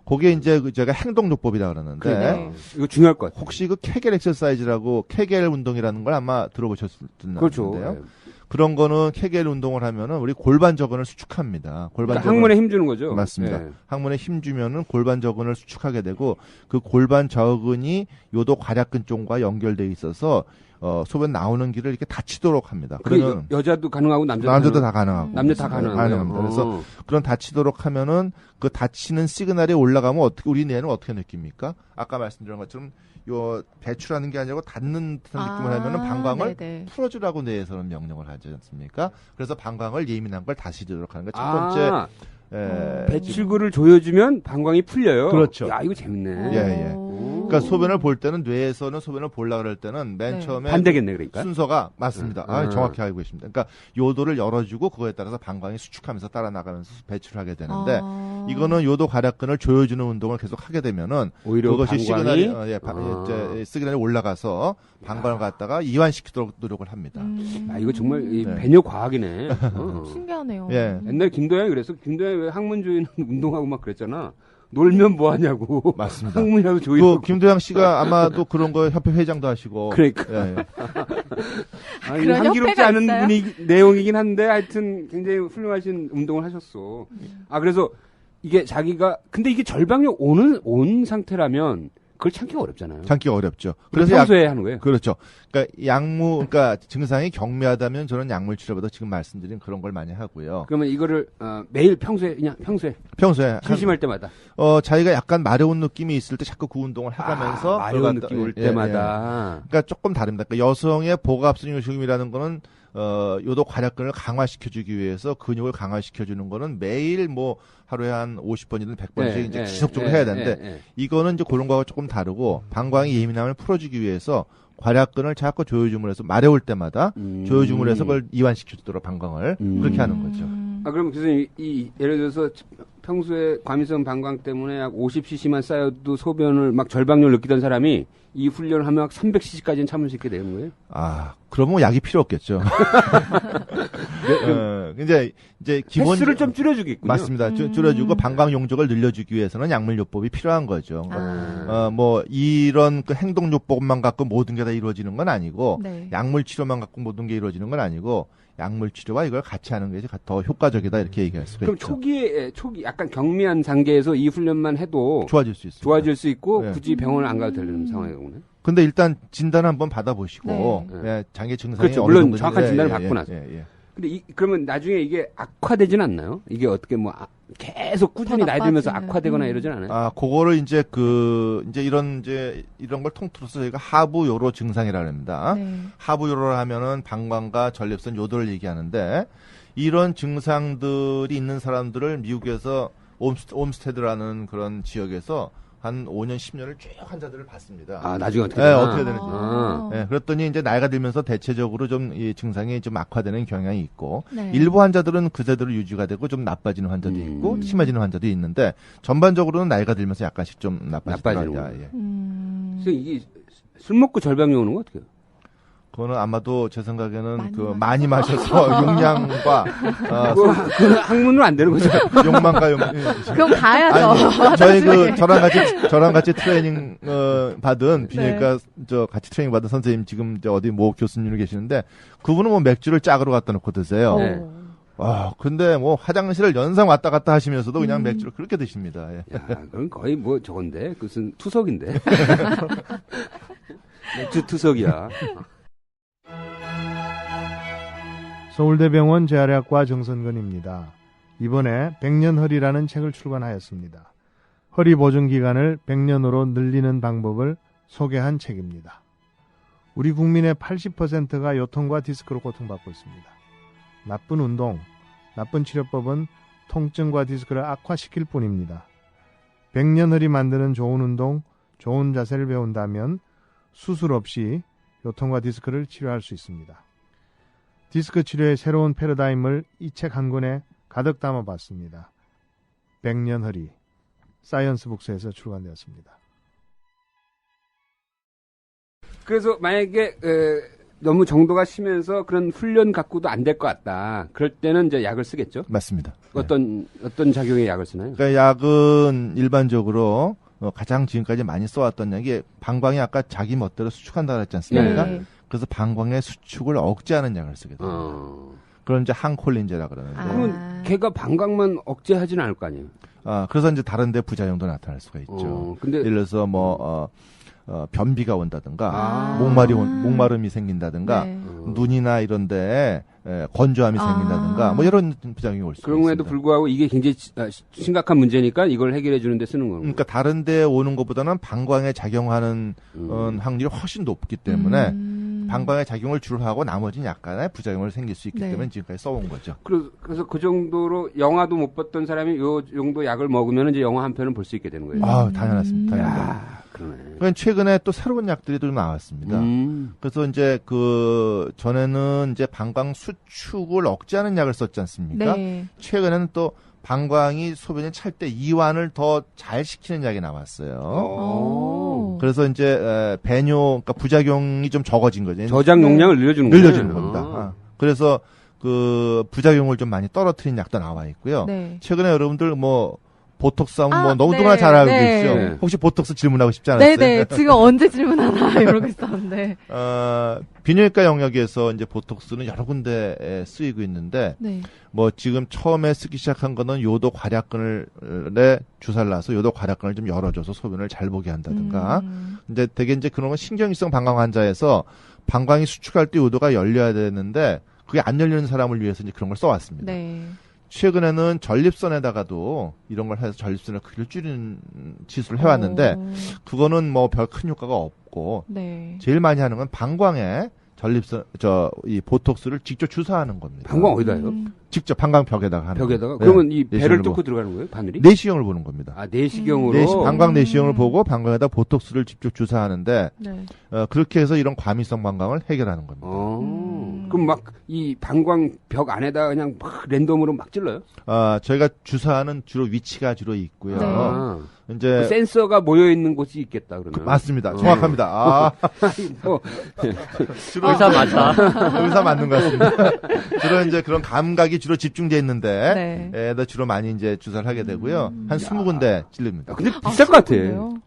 그게 이제 제가 행동요법이라 그러는데 그러니까 이거 중요할 것 같아요. 혹시 그 케겔 엑서사이즈라고 케겔 운동이라는 걸 아마 들어보셨을 텐데요. 그렇죠. 그런 거는 케겔 운동을 하면은 우리 골반 저근을 수축합니다. 골반 그러니까 저근 항문에 힘 주는 거죠. 맞습니다. 예. 항문에 힘 주면은 골반 저근을 수축하게 되고 그 골반 저근이 요도 괄약근 쪽과 연결돼 있어서 소변 나오는 길을 이렇게 닫히도록 합니다. 그러면 여자도 가능하고 남자도 다 가능하고 남자 다 가능해요. 가능합니다. 그래서 그런 닫히도록 하면은 그 닫히는 시그널이 올라가면 어떻게 우리 뇌는 어떻게 느낍니까? 아까 말씀드린 것처럼 요 배출하는 게 아니고 닫는 듯한 느낌을 하면은 방광을 네네. 풀어주라고 뇌에서는 명령을 하지 않습니까? 그래서 방광을 예민한 걸 닫히도록 하는 게 첫 번째 배출구를 조여주면 방광이 풀려요. 그렇죠. 야 이거 재밌네. 예. 그러니까 소변을 볼 때는 뇌에서는 소변을 보려고 그럴 때는 맨 네. 처음에 반대겠네 그러니까. 순서가 맞습니다. 정확히 알고 계십니다. 그러니까 요도를 열어주고 그거에 따라서 방광이 수축하면서 따라 나가면서 배출을 하게 되는데 이거는 요도 괄약근을 조여주는 운동을 계속 하게 되면은 오히려 그것이 방광이 시그널이 시그널이 올라가서 방광을 갖다가 이완시키도록 노력을 합니다. 아 이거 정말 이 네. 배뇨 과학이네. 신기하네요. 예. 옛날 김도영이 그랬어. 김도영이 왜 항문 조이는 운동하고 막 그랬잖아. 놀면 뭐 하냐고. 맞습니다. 항문이라도 조이고. 그 김도영 씨가 아마도 그런 거 협회 회장도 하시고 그러니까. 예. 아니, 그런 향기롭지 협회가 않은 있어요? 내용이긴 한데 하여튼 굉장히 훌륭하신 운동을 하셨어. 아 그래서 이게 자기가 근데 이게 절방력 온 상태라면 그걸 참기가 어렵잖아요. 참기가 어렵죠. 그래서 평소에 하는 거예요. 그렇죠. 그러니까 그러니까 증상이 경미하다면 저는 약물 치료보다 지금 말씀드린 그런 걸 많이 하고요. 그러면 이거를 매일 평소에 평소에 심심할 때마다 자기가 약간 마려운 느낌이 있을 때 자꾸 그 운동을 해가면서 마려운 그걸 느낌 올 예, 때마다. 그러니까 조금 다릅니다. 그러니까 여성의 복압성 요식이라는 거는 요도 괄약근을 강화시켜주기 위해서 근육을 강화시켜주는 거는 매일 뭐 하루에 한 50번이든 100번씩 이제 지속적으로 해야 되는데 이거는 이제 그런 거하고 조금 다르고 방광의 예민함을 풀어주기 위해서 괄약근을 자꾸 조여줌을 해서 마려울 때마다 조여줌을 해서 그걸 이완시켜주도록 방광을 그렇게 하는 거죠. 아 그럼 교수님 예를 들어서 평소에 과민성 방광 때문에 약 50cc만 쌓여도 소변을 막 절방력을 느끼던 사람이 이 훈련을 하면 막 300cc까지는 참을 수 있게 되는 거예요? 그러면 약이 필요 없겠죠. 이제 기본 횟수를 좀 줄여주겠군요. 맞습니다. 줄여주고 방광 용적을 늘려주기 위해서는 약물요법이 필요한 거죠. 뭐 이런 그 행동요법만 갖고 모든 게 다 이루어지는 건 아니고 네. 약물 치료만 갖고 모든 게 이루어지는 건 아니고 약물 치료와 이걸 같이 하는 것이 더 효과적이다 이렇게 얘기할 수가 그럼 있죠. 초기 약간 경미한 단계에서 이 훈련만 해도 좋아질 수 있습니다. 좋아질 수 있고 네. 굳이 병원을 안 가도 되는 상황이군요. 근데 일단 진단 한번 받아보시고 네. 장기 증상이 그렇죠. 어느 물론 정도인지 정확한 진단을 받고 나서. 예. 근데 그러면 나중에 이게 악화되진 않나요? 이게 어떻게 뭐 계속 꾸준히 더 나이 들면서 나빠지는. 악화되거나 이러진 않아요? 그거를 이제 이런 걸 통틀어서 저희가 하부 요로 증상이라고 합니다. 네. 하부 요로를 하면은 방광과 전립선 요도를 얘기하는데 이런 증상들이 있는 사람들을 미국에서 옴스테드라는 그런 지역에서 한 5년, 10년을 쭉 환자들을 봤습니다. 나중에 어떻게 네, 되나? 어떻게 되는지. 그랬더니 이제 나이가 들면서 대체적으로 좀 이 증상이 좀 악화되는 경향이 있고 네. 일부 환자들은 그대로 유지가 되고 좀 나빠지는 환자도 있고 심해지는 환자도 있는데 전반적으로는 나이가 들면서 약간씩 좀 나빠지더라고요. 예. 그래서 이게 술 먹고 절방력 오는 거 어떻게 해요? 그거는 아마도 제 생각에는 많이 많이 마셔서 용량과 그 항문으로 안 되는 거죠? 욕망과 그럼 가야죠. 저희 저랑 같이 트레이닝 받은 비뇨기과 같이 트레이닝 받은 선생님 지금 어디 모 교수님이 계시는데 그분은 뭐 맥주를 짝으로 갖다 놓고 드세요. 네. 근데 뭐 화장실을 연상 왔다 갔다 하시면서도 그냥 맥주를 그렇게 드십니다. 예. 야, 그건 거의 뭐 저건데 무슨 투석인데. 맥주 투석이야. 서울대병원 재활의학과 정선근입니다. 이번에 100년 허리라는 책을 출간하였습니다. 허리 보증 기간을 100년으로 늘리는 방법을 소개한 책입니다. 우리 국민의 80%가 요통과 디스크로 고통받고 있습니다. 나쁜 운동, 나쁜 치료법은 통증과 디스크를 악화시킬 뿐입니다. 100년 허리 만드는 좋은 운동, 좋은 자세를 배운다면 수술 없이 요통과 디스크를 치료할 수 있습니다. 디스크 치료의 새로운 패러다임을 이 책 한 권에 가득 담아봤습니다. 100년 허리, 사이언스 북스에서 출간되었습니다. 그래서 만약에 너무 정도가 심해서 그런 훈련 갖고도 안 될 것 같다. 그럴 때는 이제 약을 쓰겠죠? 맞습니다. 어떤 jak의 약을 쓰나요? 그러니까 약은 일반적으로 가장 지금까지 많이 써왔던 약이 방광이 아까 자기 멋대로 수축한다 그랬지 않습니까? 네. 그래서 방광의 수축을 억제하는 약을 쓰게 됩니다. 그런 이제 항콜린제라 그러는데. 그러면 걔가 방광만 억제하지는 않을 거 아니에요? 그래서 이제 다른데 부작용도 나타날 수가 있죠. 근데 예를 들어서 변비가 온다든가, 아. 목마름이 생긴다든가, 네. 눈이나 이런데 건조함이 생긴다든가, 뭐 이런 부작용이 올 수 있습니다. 그런 거에도 불구하고 이게 굉장히 심각한 문제니까 이걸 해결해 주는 데 쓰는 거예요. 그러니까 다른데 오는 것보다는 방광에 작용하는 확률이 훨씬 높기 때문에 방광의 작용을 주로 하고 나머지는 약간의 부작용을 생길 수 있기 네. 때문에 지금까지 써온 거죠. 그래서 그 정도로 영화도 못 봤던 사람이 요 정도 약을 먹으면 이제 영화 한 편은 볼 수 있게 되는 거예요. 당연하습니다. 야, 그러네. 그러니까 최근에 또 새로운 약들이 좀 나왔습니다. 그래서 이제 전에는 이제 방광 수축을 억제하는 약을 썼지 않습니까? 네. 최근에는 또 방광이 소변이 찰 때 이완을 더 잘 시키는 약이 나왔어요. 그래서 이제 배뇨, 그러니까 부작용이 좀 적어진 거죠. 저장 용량을 늘려주는 겁니다. 그래서 부작용을 좀 많이 떨어뜨린 약도 나와 있고요. 네. 최근에 여러분들 보톡스 하면 너무나 네, 잘 알고 네. 계시죠. 네. 혹시 보톡스 질문하고 싶지 않았어요? 네네. 지금 언제 질문하나 이러고 있었는데. 비뇨기과 영역에서 이제 보톡스는 여러 군데에 쓰이고 있는데, 네. 지금 처음에 쓰기 시작한 거는 요도 괄약근에 주사를 놔서 요도 괄약근을 좀 열어줘서 소변을 잘 보게 한다든가, 근데 되게 이제 그런 건 신경이성 방광 환자에서 방광이 수축할 때 요도가 열려야 되는데, 그게 안 열리는 사람을 위해서 이제 그런 걸 써왔습니다. 네. 최근에는 전립선에다가도 이런 걸 해서 전립선의 크기를 줄이는 시술을 해왔는데, 그거는 별 큰 효과가 없고, 네. 제일 많이 하는 건 방광에 이 보톡스를 직접 주사하는 겁니다. 방광 어디다요? 직접 방광벽에다가 하는 벽에다가? 거. 그러면 이 배를 내시경을 뚫고 들어가는 거예요? 바늘이? 내시경을 보는 겁니다. 내시경으로? 방광 내시경을 보고 방광에다 보톡스를 직접 주사하는데, 네. 그렇게 해서 이런 과민성 방광을 해결하는 겁니다. 그럼 막 이 방광 벽 안에다 그냥 막 랜덤으로 막 찔러요? 저희가 주사하는 위치가 주로 있고요. 네. 이제 센서가 모여 있는 곳이 있겠다 그러면. 맞습니다. 정확합니다. 주로 의사 맞다. 의사 맞는 것 같습니다. 주로 이제 그런 감각이 주로 집중돼 있는데, 네. 주로 많이 이제 주사를 하게 되고요. 한 20군데 찔릅니다. 근데 비쌀 것 같아.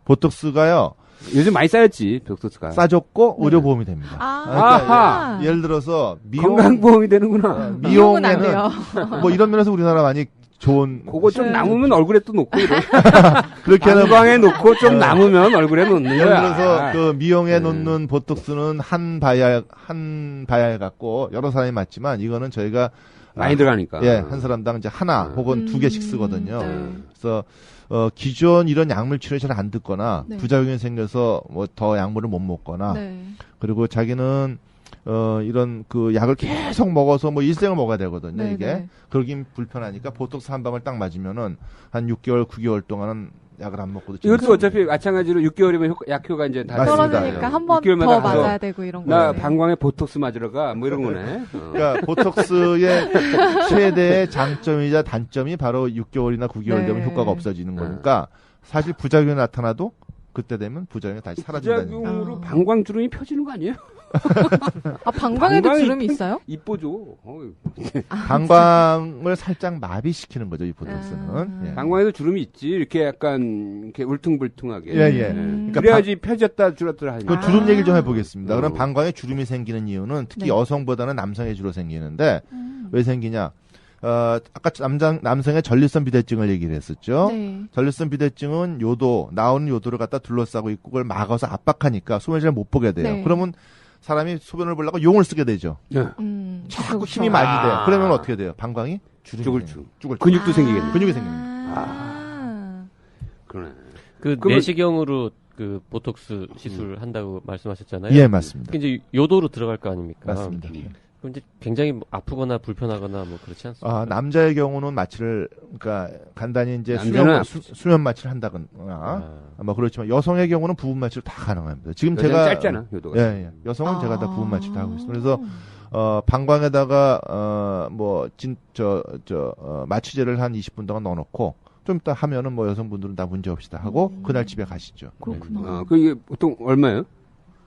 보톡스가요, 요즘 많이 쌓였지, 벽소스가. 싸졌고 의료보험이 됩니다. 아하. 예를 들어서 건강보험이 되는구나. 미용은 안 미용에는 돼요. 이런 면에서 우리나라 많이 좋은. 그거 좀 남으면 얼굴에 또 놓고 이래. 그렇게 하는 방광에 놓고 좀 남으면 얼굴에 놓는 예를 거야. 들어서 미용에 놓는 보톡스는 한 바이알 갖고 여러 사람이 맞지만 이거는 저희가 많이 들어가니까. 한 사람당 이제 하나 혹은 2개씩 쓰거든요. 네. 그래서 기존 이런 약물 치료에 잘 안 듣거나 네. 부작용이 생겨서 더 약물을 못 먹거나 네. 그리고 자기는 이런 약을 계속 먹어서 일생을 먹어야 되거든요. 네, 이게 네. 그러긴 불편하니까 보톡스 한 방을 딱 맞으면은 한 6개월, 9개월 동안은 약을 안 먹고도 이것도 어차피 마찬가지로 6개월이면 약효가 이제 다 맞습니다. 떨어지니까 한 번 6개월마다 더 가서 맞아야 되고 이런 거. 나 방광에 보톡스 맞으러 가 뭐 이런 거네. 그러니까 보톡스의 최대의 장점이자 단점이 바로 6개월이나 9개월 되면 네. 효과가 없어지는 거니까 사실 부작용이 나타나도 그때 되면 부작용이 다시 사라진다는 거예요. 부작용으로 방광 주름이 펴지는 거 아니에요? 방광에도 방광이 주름이 있어요? 이뻐죠. 방광을 살짝 마비시키는 거죠, 이 보톡스는. 예. 방광에도 주름이 있지. 이렇게 약간 이렇게 울퉁불퉁하게. 예. 그러니까 그래야지 펴졌다 줄었더라 하니까. 그 주름 얘기를 좀 해보겠습니다. 그럼 방광에 주름이 생기는 이유는 특히 네. 여성보다는 남성에 주로 생기는데 왜 생기냐? 아까 남성의 전립선 비대증을 얘기를 했었죠. 네. 전립선 비대증은 나오는 요도를 갖다 둘러싸고 있고 그걸 막아서 압박하니까 소변을 잘 못 보게 돼요. 네. 그러면 사람이 소변을 보려고 용을 쓰게 되죠. 네. 자꾸 그렇죠. 힘이 많이 돼. 아. 그러면 어떻게 돼요? 방광이 죽을 생겨요. 쭉. 죽을 쭉. 근육도 생기겠네. 근육이 생깁니다. 그러네. 그 그러면- 내시경으로 그 보톡스 시술 한다고 말씀하셨잖아요. 예, 맞습니다. 그 이제 요도로 들어갈 거 아닙니까? 맞습니다. 그럼 이제 굉장히 뭐 아프거나 불편하거나 뭐 그렇지 않습니까? 남자의 경우는 마취를 그러니까 간단히 이제 남자는 수면 마취를 한다거나 뭐 그렇지만 여성의 경우는 부분 마취로 다 가능합니다. 지금 제가 짧잖아, 요도가. 예. 여성은 제가 다 부분 마취를 다 하고 있습니다. 그래서 방광에다가 마취제를 한 20분 동안 넣어놓고 좀 이따 하면은 뭐 여성분들은 다 문제 없이 다 하고 그날 집에 가시죠. 그렇구나. 이게 보통 얼마예요?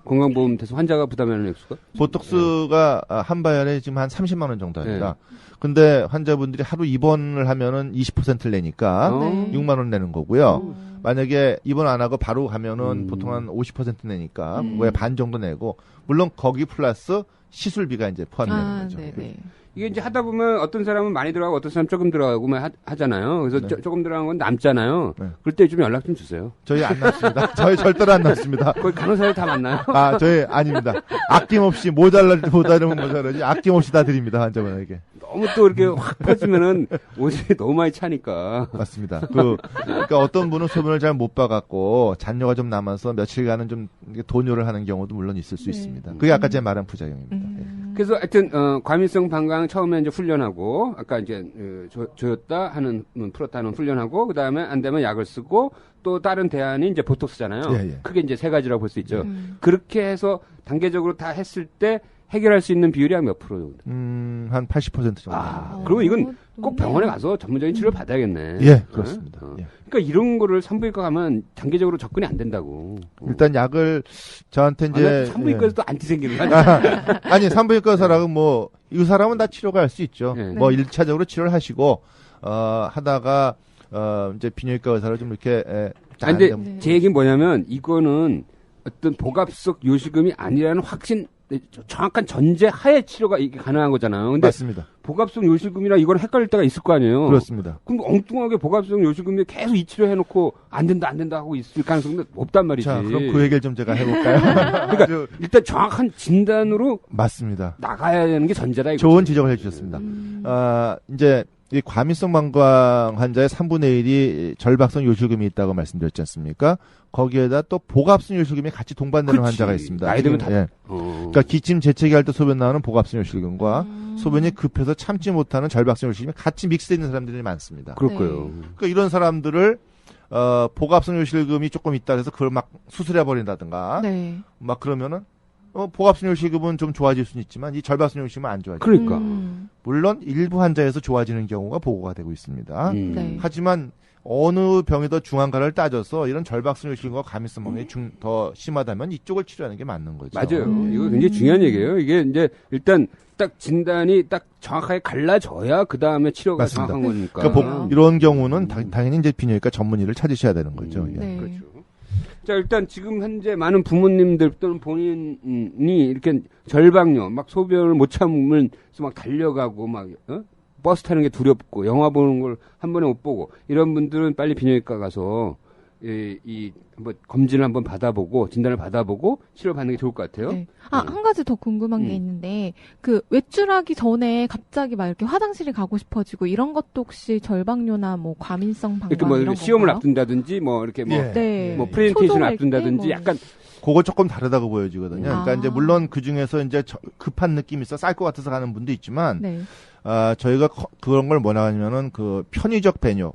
건강보험에서 환자가 부담하는 액수가? 보톡스가 한 바연에 지금 한 30만 원 정도 합니다. 근데 환자분들이 하루 입원을 하면은 20%를 내니까 네. 6만 원 내는 거고요. 만약에 입원 안 하고 바로 가면은 보통 한 50% 내니까 그거에 반 정도 내고 물론 거기 플러스 시술비가 이제 포함되는 거죠. 네네. 이게 이제 하다 보면 어떤 사람은 많이 들어가고 어떤 사람은 조금 들어가고만 하잖아요. 그래서 네. 조금 들어간 건 남잖아요. 네. 그럴 때 좀 연락 좀 주세요. 저희 안 났습니다. 저희 절대로 안 났습니다. 거기 간호사들 다 만나요? 저희 아닙니다. 아낌없이 모자르면 모자르지 아낌없이 다 드립니다 환자분에게. 너무 또 이렇게 확 퍼지면은 옷이 너무 많이 차니까. 맞습니다. 그러니까 어떤 분은 소변을 잘 못 봐갖고 잔뇨가 좀 남아서 며칠간은 좀 도뇨를 하는 경우도 물론 있을 수 있습니다. 그게 아까 제가 말한 부작용입니다. 예. 그래서 하여튼 과민성 방광 처음에 이제 훈련하고 아까 이제 조였다 하는 풀었다 하는 훈련하고 그다음에 안 되면 약을 쓰고 또 다른 대안이 이제 보톡스잖아요. 예. 크게 이제 세 가지라고 볼 수 있죠. 그렇게 해서 단계적으로 다 했을 때 해결할 수 있는 비율이 한 몇 프로 정도? 한 80% 정도. 그러면 이건 꼭 병원에 가서 전문적인 치료를 받아야겠네. 예, 그렇습니다. 예. 그러니까 이런 거를 산부인과 가면 단계적으로 접근이 안 된다고. 일단 약을 저한테 이제 산부인과에서도 안티 생기는 거 아니 산부인과 의사랑은 뭐 이 사람은 다 치료가 할 수 있죠. 네. 뭐 1차적으로 치료를 하시고 하다가 이제 비뇨기과 의사를 좀 이렇게 근데 제 얘기는 뭐냐면 이거는 어떤 복압성 요실금이 아니라는 확신 정확한 전제 하에 치료가 이게 가능한 거잖아요. 근데 맞습니다. 복압성 요실금이라 이건 헷갈릴 때가 있을 거 아니에요. 그렇습니다. 그럼 엉뚱하게 복압성 요실금이 계속 이 치료 해놓고 안 된다 하고 있을 가능성도 없단 말이지. 자, 그럼 그 얘기를 좀 제가 해볼까요? 그러니까 일단 정확한 진단으로 맞습니다. 나가야 되는 게 전제다. 이거지. 좋은 지적을 해주셨습니다. 이제 이 과민성 방광 환자의 3분의 1이 절박성 요실금이 있다고 말씀드렸지 않습니까? 거기에다 또 복압성 요실금이 같이 동반되는 그치. 환자가 있습니다. 나이 들면 다. 예. 그러니까 기침 재채기 할 때 소변 나오는 복압성 요실금과 소변이 급해서 참지 못하는 절박성 요실금이 같이 믹스되어 있는 사람들이 많습니다. 그럴 거예요. 그러니까 이런 사람들을 복압성 요실금이 조금 있다 해서 그걸 막 수술해 버린다든가 네. 막 그러면은 복압성 요실금은 좀 좋아질 수는 있지만 이 절박성 요실금은 안 좋아져요. 그러니까. 물론 일부 환자에서 좋아지는 경우가 보고가 되고 있습니다. 네. 하지만 어느 병이 더 중한가를 따져서 이런 절박성 요실금과 과민성 방광이 더 심하다면 이쪽을 치료하는 게 맞는 거죠. 맞아요. 이거 굉장히 중요한 얘기예요. 이게 이제 일단 딱 진단이 딱 정확하게 갈라져야 그 다음에 치료가 맞습니다. 정확한 거니까. 그러니까 이런 경우는 당연히 이제 비뇨기과 전문의를 찾으셔야 되는 거죠. 예. 네. 그렇죠. 자, 일단 지금 현재 많은 부모님들 또는 본인이 이렇게 절박뇨, 막 소변을 못 참으면서 막 달려가고 막, 버스 타는 게 두렵고, 영화 보는 걸 한 번에 못 보고, 이런 분들은 빨리 비뇨기과 가서, 한번 검진을 한번 받아보고, 진단을 받아보고, 치료를 받는 게 좋을 것 같아요. 네. 한 가지 더 궁금한 게 있는데, 외출하기 전에 갑자기 막 이렇게 화장실에 가고 싶어지고, 이런 것도 혹시 절박뇨나 뭐 과민성 방광 이렇게 뭐 이런 시험을 건가요? 앞둔다든지, 뭐 이렇게 뭐, 네. 뭐 프레젠테이션을 초조할 앞둔다든지, 때 약간, 그거 조금 다르다고 보여지거든요. 그러니까 이제 물론 그 중에서 이제 급한 느낌이 있어 쌀 것 같아서 가는 분도 있지만, 네. 저희가 그런 걸 뭐라 하냐면은 그 편의적 배뇨.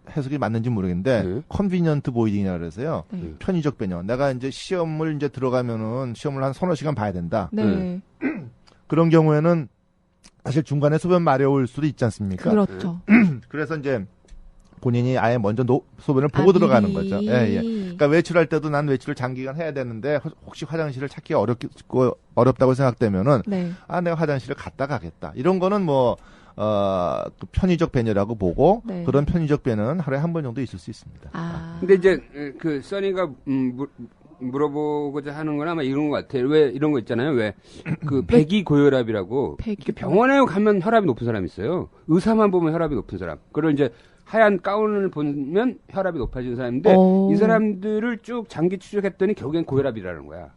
해석이 맞는지 모르겠는데 컨비니언트 보이딩이라 그래서요. 네. 편의적 배뇨. 내가 이제 시험을 이제 들어가면은 시험을 한 서너 시간 봐야 된다. 네. 그런 경우에는 사실 중간에 소변 마려울 수도 있지 않습니까? 그렇죠. 그래서 이제 본인이 아예 먼저 소변을 보고 들어가는 거죠. 예. 그러니까 외출할 때도 난 외출을 장기간 해야 되는데 혹시 화장실을 찾기 어렵다고 생각되면은 네. 내가 화장실을 갔다 가겠다. 이런 거는 뭐 그 편의적 배뇨라고 보고 네. 그런 편의적 배뇨는 하루에 한 번 정도 있을 수 있습니다. 근데 이제 그 써니가 물어보고자 하는 건 아마 이런 것 같아요. 왜 이런 거 있잖아요. 왜 그 배기고혈압이라고 이렇게 병원에 가면 혈압이 높은 사람이 있어요. 의사만 보면 혈압이 높은 사람. 그걸 이제 하얀 가운을 보면 혈압이 높아지는 사람인데 이 사람들을 쭉 장기 추적했더니 결국엔 고혈압이라는 거야.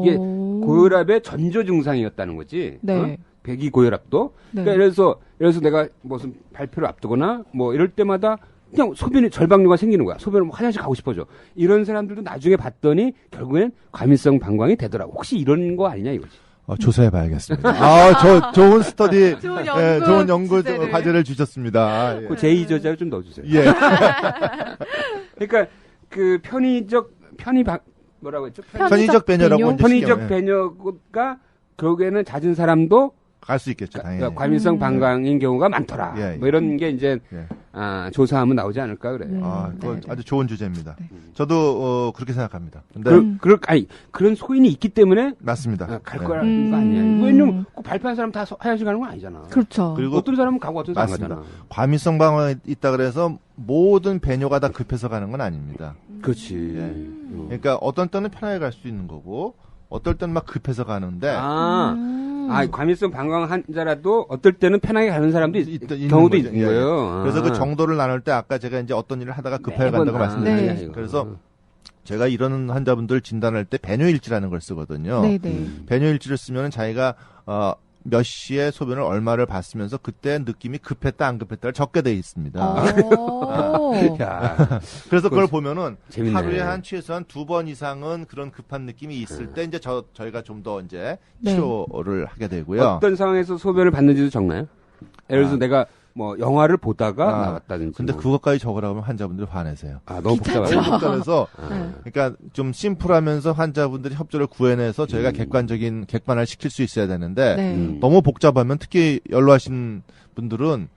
이게 오. 고혈압의 전조 증상이었다는 거지. 네. 어? 배기 고혈압도. 네. 그러니까 그래서 내가 무슨 발표를 앞두거나 뭐 이럴 때마다 그냥 소변이 절박류가 생기는 거야. 소변을 화장실 가고 싶어져. 이런 사람들도 나중에 봤더니 결국엔 과민성 방광이 되더라고. 혹시 이런 거 아니냐 이거지. 조사해봐야겠습니다. 좋은 스터디, 좋은 예, 좋은 연구 주제를. 과제를 주셨습니다. 예. 그 제2 저자를 좀 넣어주세요. 예. 그러니까 그 뭐라고 했죠? 편의적 배뇨라고 배뇨? 이제 편의적 신경, 예. 배뇨가 결국에는 잦은 사람도 갈 수 있겠죠, 당연히. 그러니까 과민성 방광인 경우가 많더라. 예, 예. 뭐 이런 게 이제 예. 조사하면 나오지 않을까 그래요. 그거 네, 네. 아주 좋은 주제입니다. 네. 저도 그렇게 생각합니다. 근데 그런 소인이 있기 때문에 맞습니다. 갈 예. 거라는 거 아니야. 왜냐면 꼭 발표한 사람 다 화장실 가는 건 아니잖아. 그렇죠. 그리고 어떤 사람은 가고 어떤 사람은 맞습니다. 가잖아. 과민성 방광이 있다 그래서 모든 배뇨가 다 급해서 가는 건 아닙니다. 그렇지. 그러니까 어떤 때는 편하게 갈 수 있는 거고, 어떨 때는 막 급해서 가는데, 과민성 방광 환자라도 어떨 때는 편하게 가는 사람도 있는 경우도 거죠. 있는 예, 예. 거예요. 그래서 그 정도를 나눌 때 아까 제가 이제 어떤 일을 하다가 급하게 매번, 간다고 말씀드렸죠. 네. 그래서 제가 이런 환자분들 진단할 때 배뇨일지라는 걸 쓰거든요. 네네. 배뇨일지를 쓰면 자기가 몇 시에 소변을 얼마를 봤으면서 그때 느낌이 급했다 안 급했다를 적게 돼 있습니다. 야, 그래서 그걸 보면은 재밌네. 하루에 한 최소한 2번 이상은 그런 급한 느낌이 있을 때 이제 저희가 좀 더 이제 네. 치료를 하게 되고요. 어떤 상황에서 소변을 받는지도 적나요? 예를 들어서 내가 뭐 영화를 보다가 나왔다든지. 근데 뭐. 그것까지 적으라고 하면 환자분들이 화내세요. 너무 복잡하죠. 너무 복잡해서 네. 그러니까 좀 심플하면서 환자분들이 협조를 구해내서 저희가 객관을 시킬 수 있어야 되는데 네. 너무 복잡하면 특히 연로하신 분들은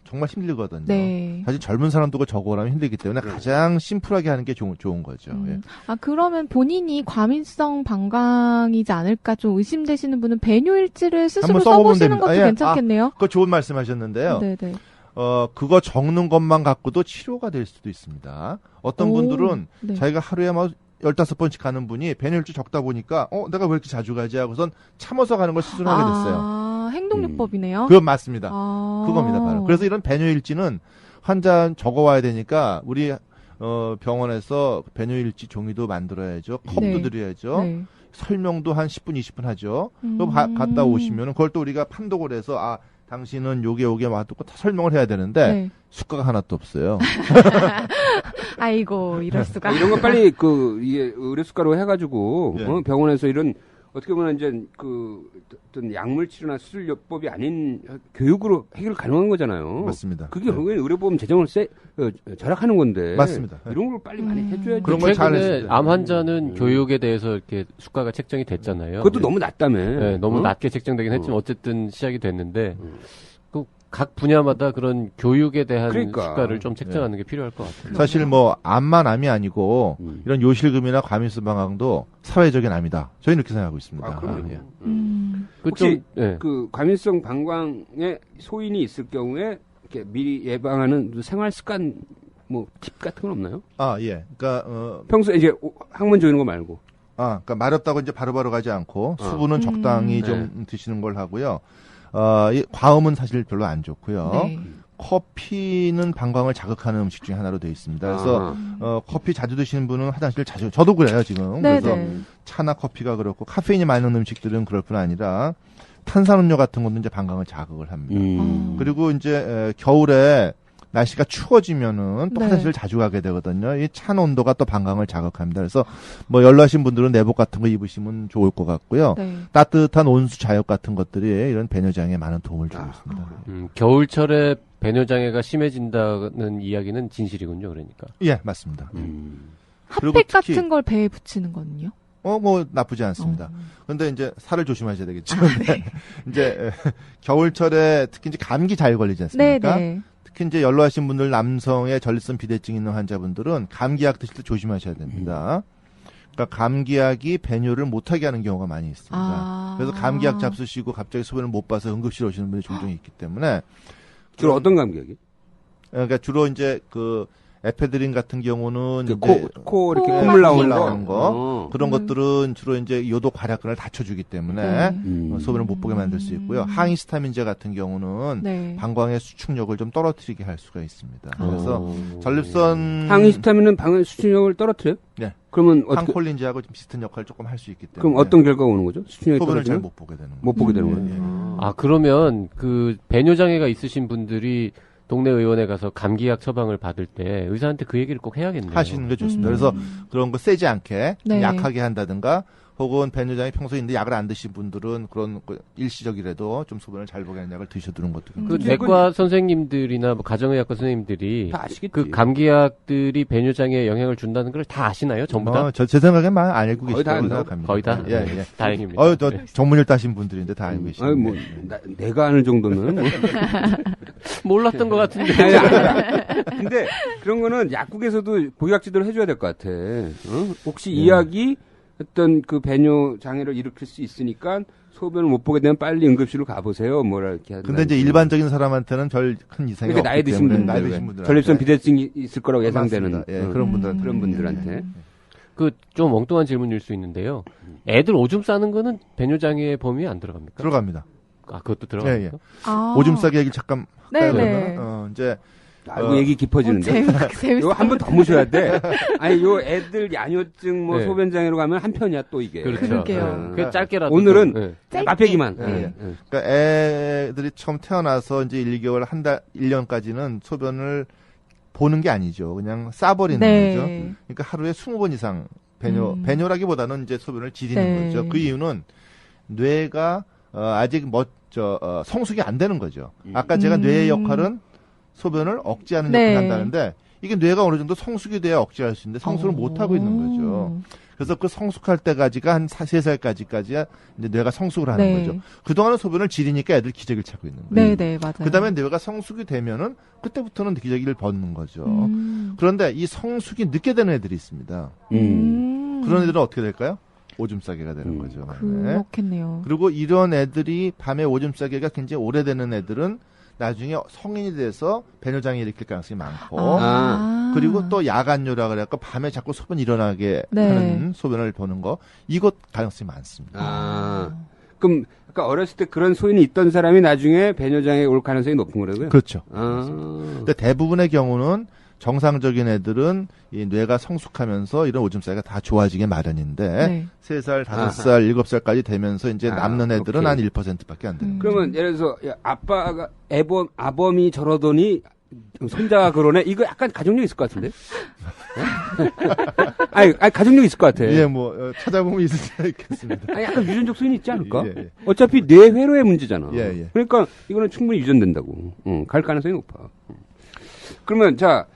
정말 힘들거든요. 네. 사실 젊은 사람도 그걸 적어오라면 힘들기 때문에 가장 심플하게 하는 게 좋은 거죠. 예. 그러면 본인이 과민성 방광이지 않을까 좀 의심되시는 분은 배뇨일지를 스스로 한번 써보면 써보시는 됩니다. 것도 예. 괜찮겠네요. 그거 좋은 말씀하셨는데요. 네네. 그거 적는 것만 갖고도 치료가 될 수도 있습니다. 어떤 오, 분들은 네. 자기가 하루에 막 15번씩 가는 분이 배뇨일지 적다 보니까 내가 왜 이렇게 자주 가지 하고선 참아서 가는 걸 스스로 하게 됐어요. 행동요법이네요. 그건 맞습니다. 아. 그겁니다, 바로. 그래서 이런 배뇨일지는 환자 적어와야 되니까 우리 병원에서 배뇨일지 종이도 만들어야죠. 컵도 네. 드려야죠. 네. 설명도 한 10분, 20분 하죠. 그럼 갔다 오시면 그걸 또 우리가 판독을 해서 당신은 요게 맞고 다 설명을 해야 되는데 네. 수가가 하나도 없어요. 아이고 이럴 수가. 이런 거 빨리 이게 의료수가로 해가지고 예. 병원에서 이런 어떻게 보면 이제 어떤 약물 치료나 수술요법이 아닌 교육으로 해결 가능한 거잖아요. 맞습니다. 그게 네. 결국엔 의료보험 재정을 절약하는 건데. 맞습니다. 이런 걸 빨리 많이 해줘야지. 그런 걸 잘 최근에 했습니다. 암 환자는 교육에 대해서 이렇게 수가가 책정이 됐잖아요. 그것도 너무 낮다며. 네, 너무 어? 낮게 책정되긴 했지만 어쨌든 시작이 됐는데 그 각 분야마다 그런 교육에 대한 그러니까. 수가를 좀 책정하는 게 필요할 것 같아요. 사실 암만 암이 아니고 이런 요실금이나 과민성 방광도 사회적인 암이다. 저희는 이렇게 생각하고 있습니다. 그럼요. 예. 혹시 예. 과민성 방광에 소인이 있을 경우에 이렇게 미리 예방하는 생활 습관 팁 같은 건 없나요? 예. 그러니까 평소에 이제 항문 조이는 거 말고. 그러니까 마렵다고 이제 바로바로 가지 않고 수분은 적당히 좀 드시는 걸 하고요. 이 과음은 사실 별로 안 좋고요. 네. 커피는 방광을 자극하는 음식 중에 하나로 되어 있습니다. 그래서 커피 자주 드시는 분은 화장실 자주 저도 그래요 지금. 그래서 네네. 차나 커피가 그렇고 카페인이 많은 음식들은 그럴 뿐 아니라 탄산음료 같은 것도 이제 방광을 자극을 합니다. 그리고 이제 겨울에 날씨가 추워지면은 또 네. 화장실을 자주 가게 되거든요. 이 찬 온도가 또 방광을 자극합니다. 그래서 연로하신 분들은 내복 같은 거 입으시면 좋을 것 같고요. 네. 따뜻한 온수 자욕 같은 것들이 이런 배뇨장애에 많은 도움을 주고 있습니다. 겨울철에 배뇨장애가 심해진다는 이야기는 진실이군요, 그러니까. 예, 맞습니다. 그리고 핫팩 특히- 같은 걸 배에 붙이는 거는요? 나쁘지 않습니다. 근데 이제 살을 조심하셔야 되겠죠. 네. 이제 겨울철에 특히 이제 감기 잘 걸리지 않습니까? 네네. 특히 이제 연로하신 분들 남성의 전립선 비대증 있는 환자분들은 감기약 드실 때 조심하셔야 됩니다. 그러니까 감기약이 배뇨를 못하게 하는 경우가 많이 있습니다. 그래서 감기약 잡수시고 갑자기 소변을 못 봐서 응급실 오시는 분이 종종 있기 때문에 주로 어떤 감기약이? 그러니까 주로 이제 에페드린 같은 경우는 그 이제 코 이렇게 코 콧물 막히는 나오는 거. 그런 음. 것들은 주로 이제 요도 발약근을 다쳐주기 때문에 네. 소변을 못 보게 만들 수 있고요. 항히스타민제 같은 경우는 네. 방광의 수축력을 좀 떨어뜨리게 할 수가 있습니다. 그래서 전립선 항히스타민은 방광 수축력을 떨어뜨려요? 네. 그러면 어떻게 항콜린제하고 좀 비슷한 역할을 조금 할 수 있기 때문에 그럼 어떤 결과가 오는 거죠? 수축력이 소변을 잘 떨어지면 못 보게 되는 거예요. 못 보게 되는 예, 거예요. 예. 아, 그러면 그 배뇨장애가 있으신 분들이 동네 의원에 가서 감기약 처방을 받을 때 의사한테 그 얘기를 꼭 해야겠네요. 하시는 게 좋습니다. 그래서 그런 거 세지 않게 네. 약하게 한다든가 혹은 배뇨장이 평소에 있는데 약을 안 드신 분들은 그런 거 일시적이라도 좀 소변을 잘 보게 하는 약을 드셔두는 것도 그 내과 선생님들이나 뭐 가정의학과 선생님들이 다 아시겠지. 그 감기약들이 배뇨장애에 영향을 준다는 걸 다 아시나요? 전부 다? 제 생각엔 많이 알고 거의 다 계시다고 안다고? 생각합니다. 거의 다? 예, 예. 다행입니다. 저 네. 전문의를 따신 분들인데 다 알고 계시죠. 아니 뭐 내가 아는 정도면 뭐. 몰랐던 것 같은데. 아니, 알아. 근데 그런 거는 약국에서도 보약 지도를 해줘야 될 것 같아. 혹시 이 약이 어떤 그 배뇨 장애를 일으킬 수 있으니까 소변을 못 보게 되면 빨리 응급실로 가보세요. 뭐라 이렇게 하는. 근데 이제 일반적인 사람한테는 별 큰 이상이 그러니까 없기 나이 드신 때문에 분들, 나이 드신 분들 전립선 비대증이 있을 거라고 예상되는 맞습니다. 예, 그런 분들한테 그 좀 엉뚱한 질문일 수 있는데요. 애들 오줌 싸는 거는 배뇨장애 범위에 안 들어갑니까? 들어갑니다. 아, 그것도 들어갑니까? 예, 예. 아. 오줌 싸기 얘기 잠깐 할까요? 네네. 그러면? 이제 아이고 얘기 깊어지는데. 재밌어. 이거 한 번 더 모셔야 돼. 아니 요 애들 야뇨증 뭐 네. 소변장애로 가면 한 편이야 또 이게. 그렇죠. 그러게요. 그 짧게라도. 오늘은 좀, 예. 짧게. 맛배기만. 네. 그러니까 애들이 처음 태어나서 이제 1, 2개월, 한 달, 1년까지는 소변을 보는 게 아니죠. 그냥 싸버리는 네. 거죠. 그러니까 하루에 20번 이상 배뇨라기보다는 이제 소변을 지리는 네. 거죠. 그 이유는 뇌가 아직 성숙이 안 되는 거죠. 아까 제가 뇌의 역할은 소변을 억제하는 네. 역할을 한다는데 이게 뇌가 어느 정도 성숙이 돼야 억제할 수 있는데 성숙을 못 하고 있는 거죠. 그래서 그 성숙할 때까지가 한 3살까지야 이제 뇌가 성숙을 하는 네. 거죠. 그동안은 소변을 지리니까 애들 기저귀를 차고 있는 거예요. 네네, 맞아요. 그다음에 뇌가 성숙이 되면은 그때부터는 기저귀를 벗는 거죠. 그런데 이 성숙이 늦게 되는 애들이 있습니다. 그런 애들은 어떻게 될까요? 오줌 싸개가 되는 거죠. 네. 그렇겠네요. 그리고 이런 애들이 밤에 오줌 싸개가 굉장히 오래되는 애들은 나중에 성인이 돼서 배뇨장애 일으킬 가능성이 많고 그리고 또 야간뇨라 그래갖고 밤에 자꾸 소변 일어나게 네. 하는 소변을 보는 거 이것 가능성이 많습니다. 그럼 그러니까 어렸을 때 그런 소인이 있던 사람이 나중에 배뇨장애 올 가능성이 높은 거라고요? 그렇죠. 근데 대부분의 경우는 정상적인 애들은 이 뇌가 성숙하면서 이런 오줌 싸기가 다 좋아지게 마련인데 네. 3살, 5살, 7살까지 되면서 이제 남는 애들은 오케이. 한 1%밖에 안 되는 거예요. 그러면 예를 들어서 야, 아빠가 아범이 저러더니 손자가 그러네. 이거 약간 가족력 있을 것 같은데? 아니 가족력 있을 것 같아. 예, 찾아보면 있을 수 있겠습니다. 아니 약간 유전적 소인이 있지 않을까? 예, 예. 어차피 뇌회로의 문제잖아. 예, 예. 그러니까 이거는 충분히 유전된다고. 갈 가능성이 높아. 그러면 자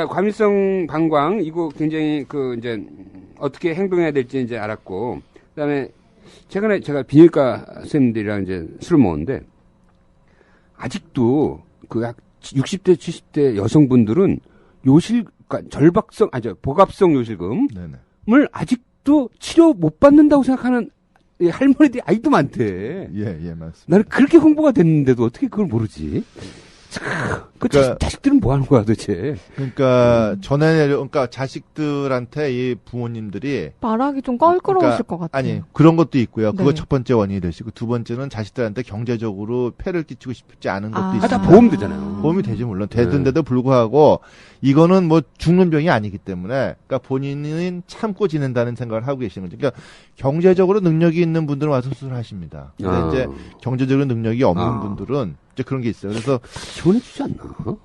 과밀성 방광 이거 굉장히 이제 어떻게 행동해야 될지 이제 알았고 그다음에 최근에 제가 비뇨기과 선생님들이랑 이제 술을 먹었는데 아직도 약 60대 70대 여성분들은 복압성 요실금을 네네. 아직도 치료 못 받는다고 생각하는 할머니들이 아직도 많대. 예, 맞습니다. 나는 그렇게 홍보가 됐는데도 어떻게 그걸 모르지? 자식들은 뭐 하는 거야 도대체? 그러니까 그러니까 자식들한테 이 부모님들이 말하기 좀 껄끄러우실 것 같아요. 아니 그런 것도 있고요. 그거 네. 첫 번째 원인이 되시고 두 번째는 자식들한테 경제적으로 폐를 끼치고 싶지 않은 것도 있습니다. 다 보험 되잖아요. 보험이 되지 물론 되던데도 불구하고 이거는 죽는 병이 아니기 때문에 그러니까 본인은 참고 지낸다는 생각을 하고 계시는 거죠. 그러니까 경제적으로 능력이 있는 분들은 와서 수술하십니다. 근데 이제 경제적으로 능력이 없는 분들은 이제 그런 게 있어요. 그래서 지원해 주지 않나?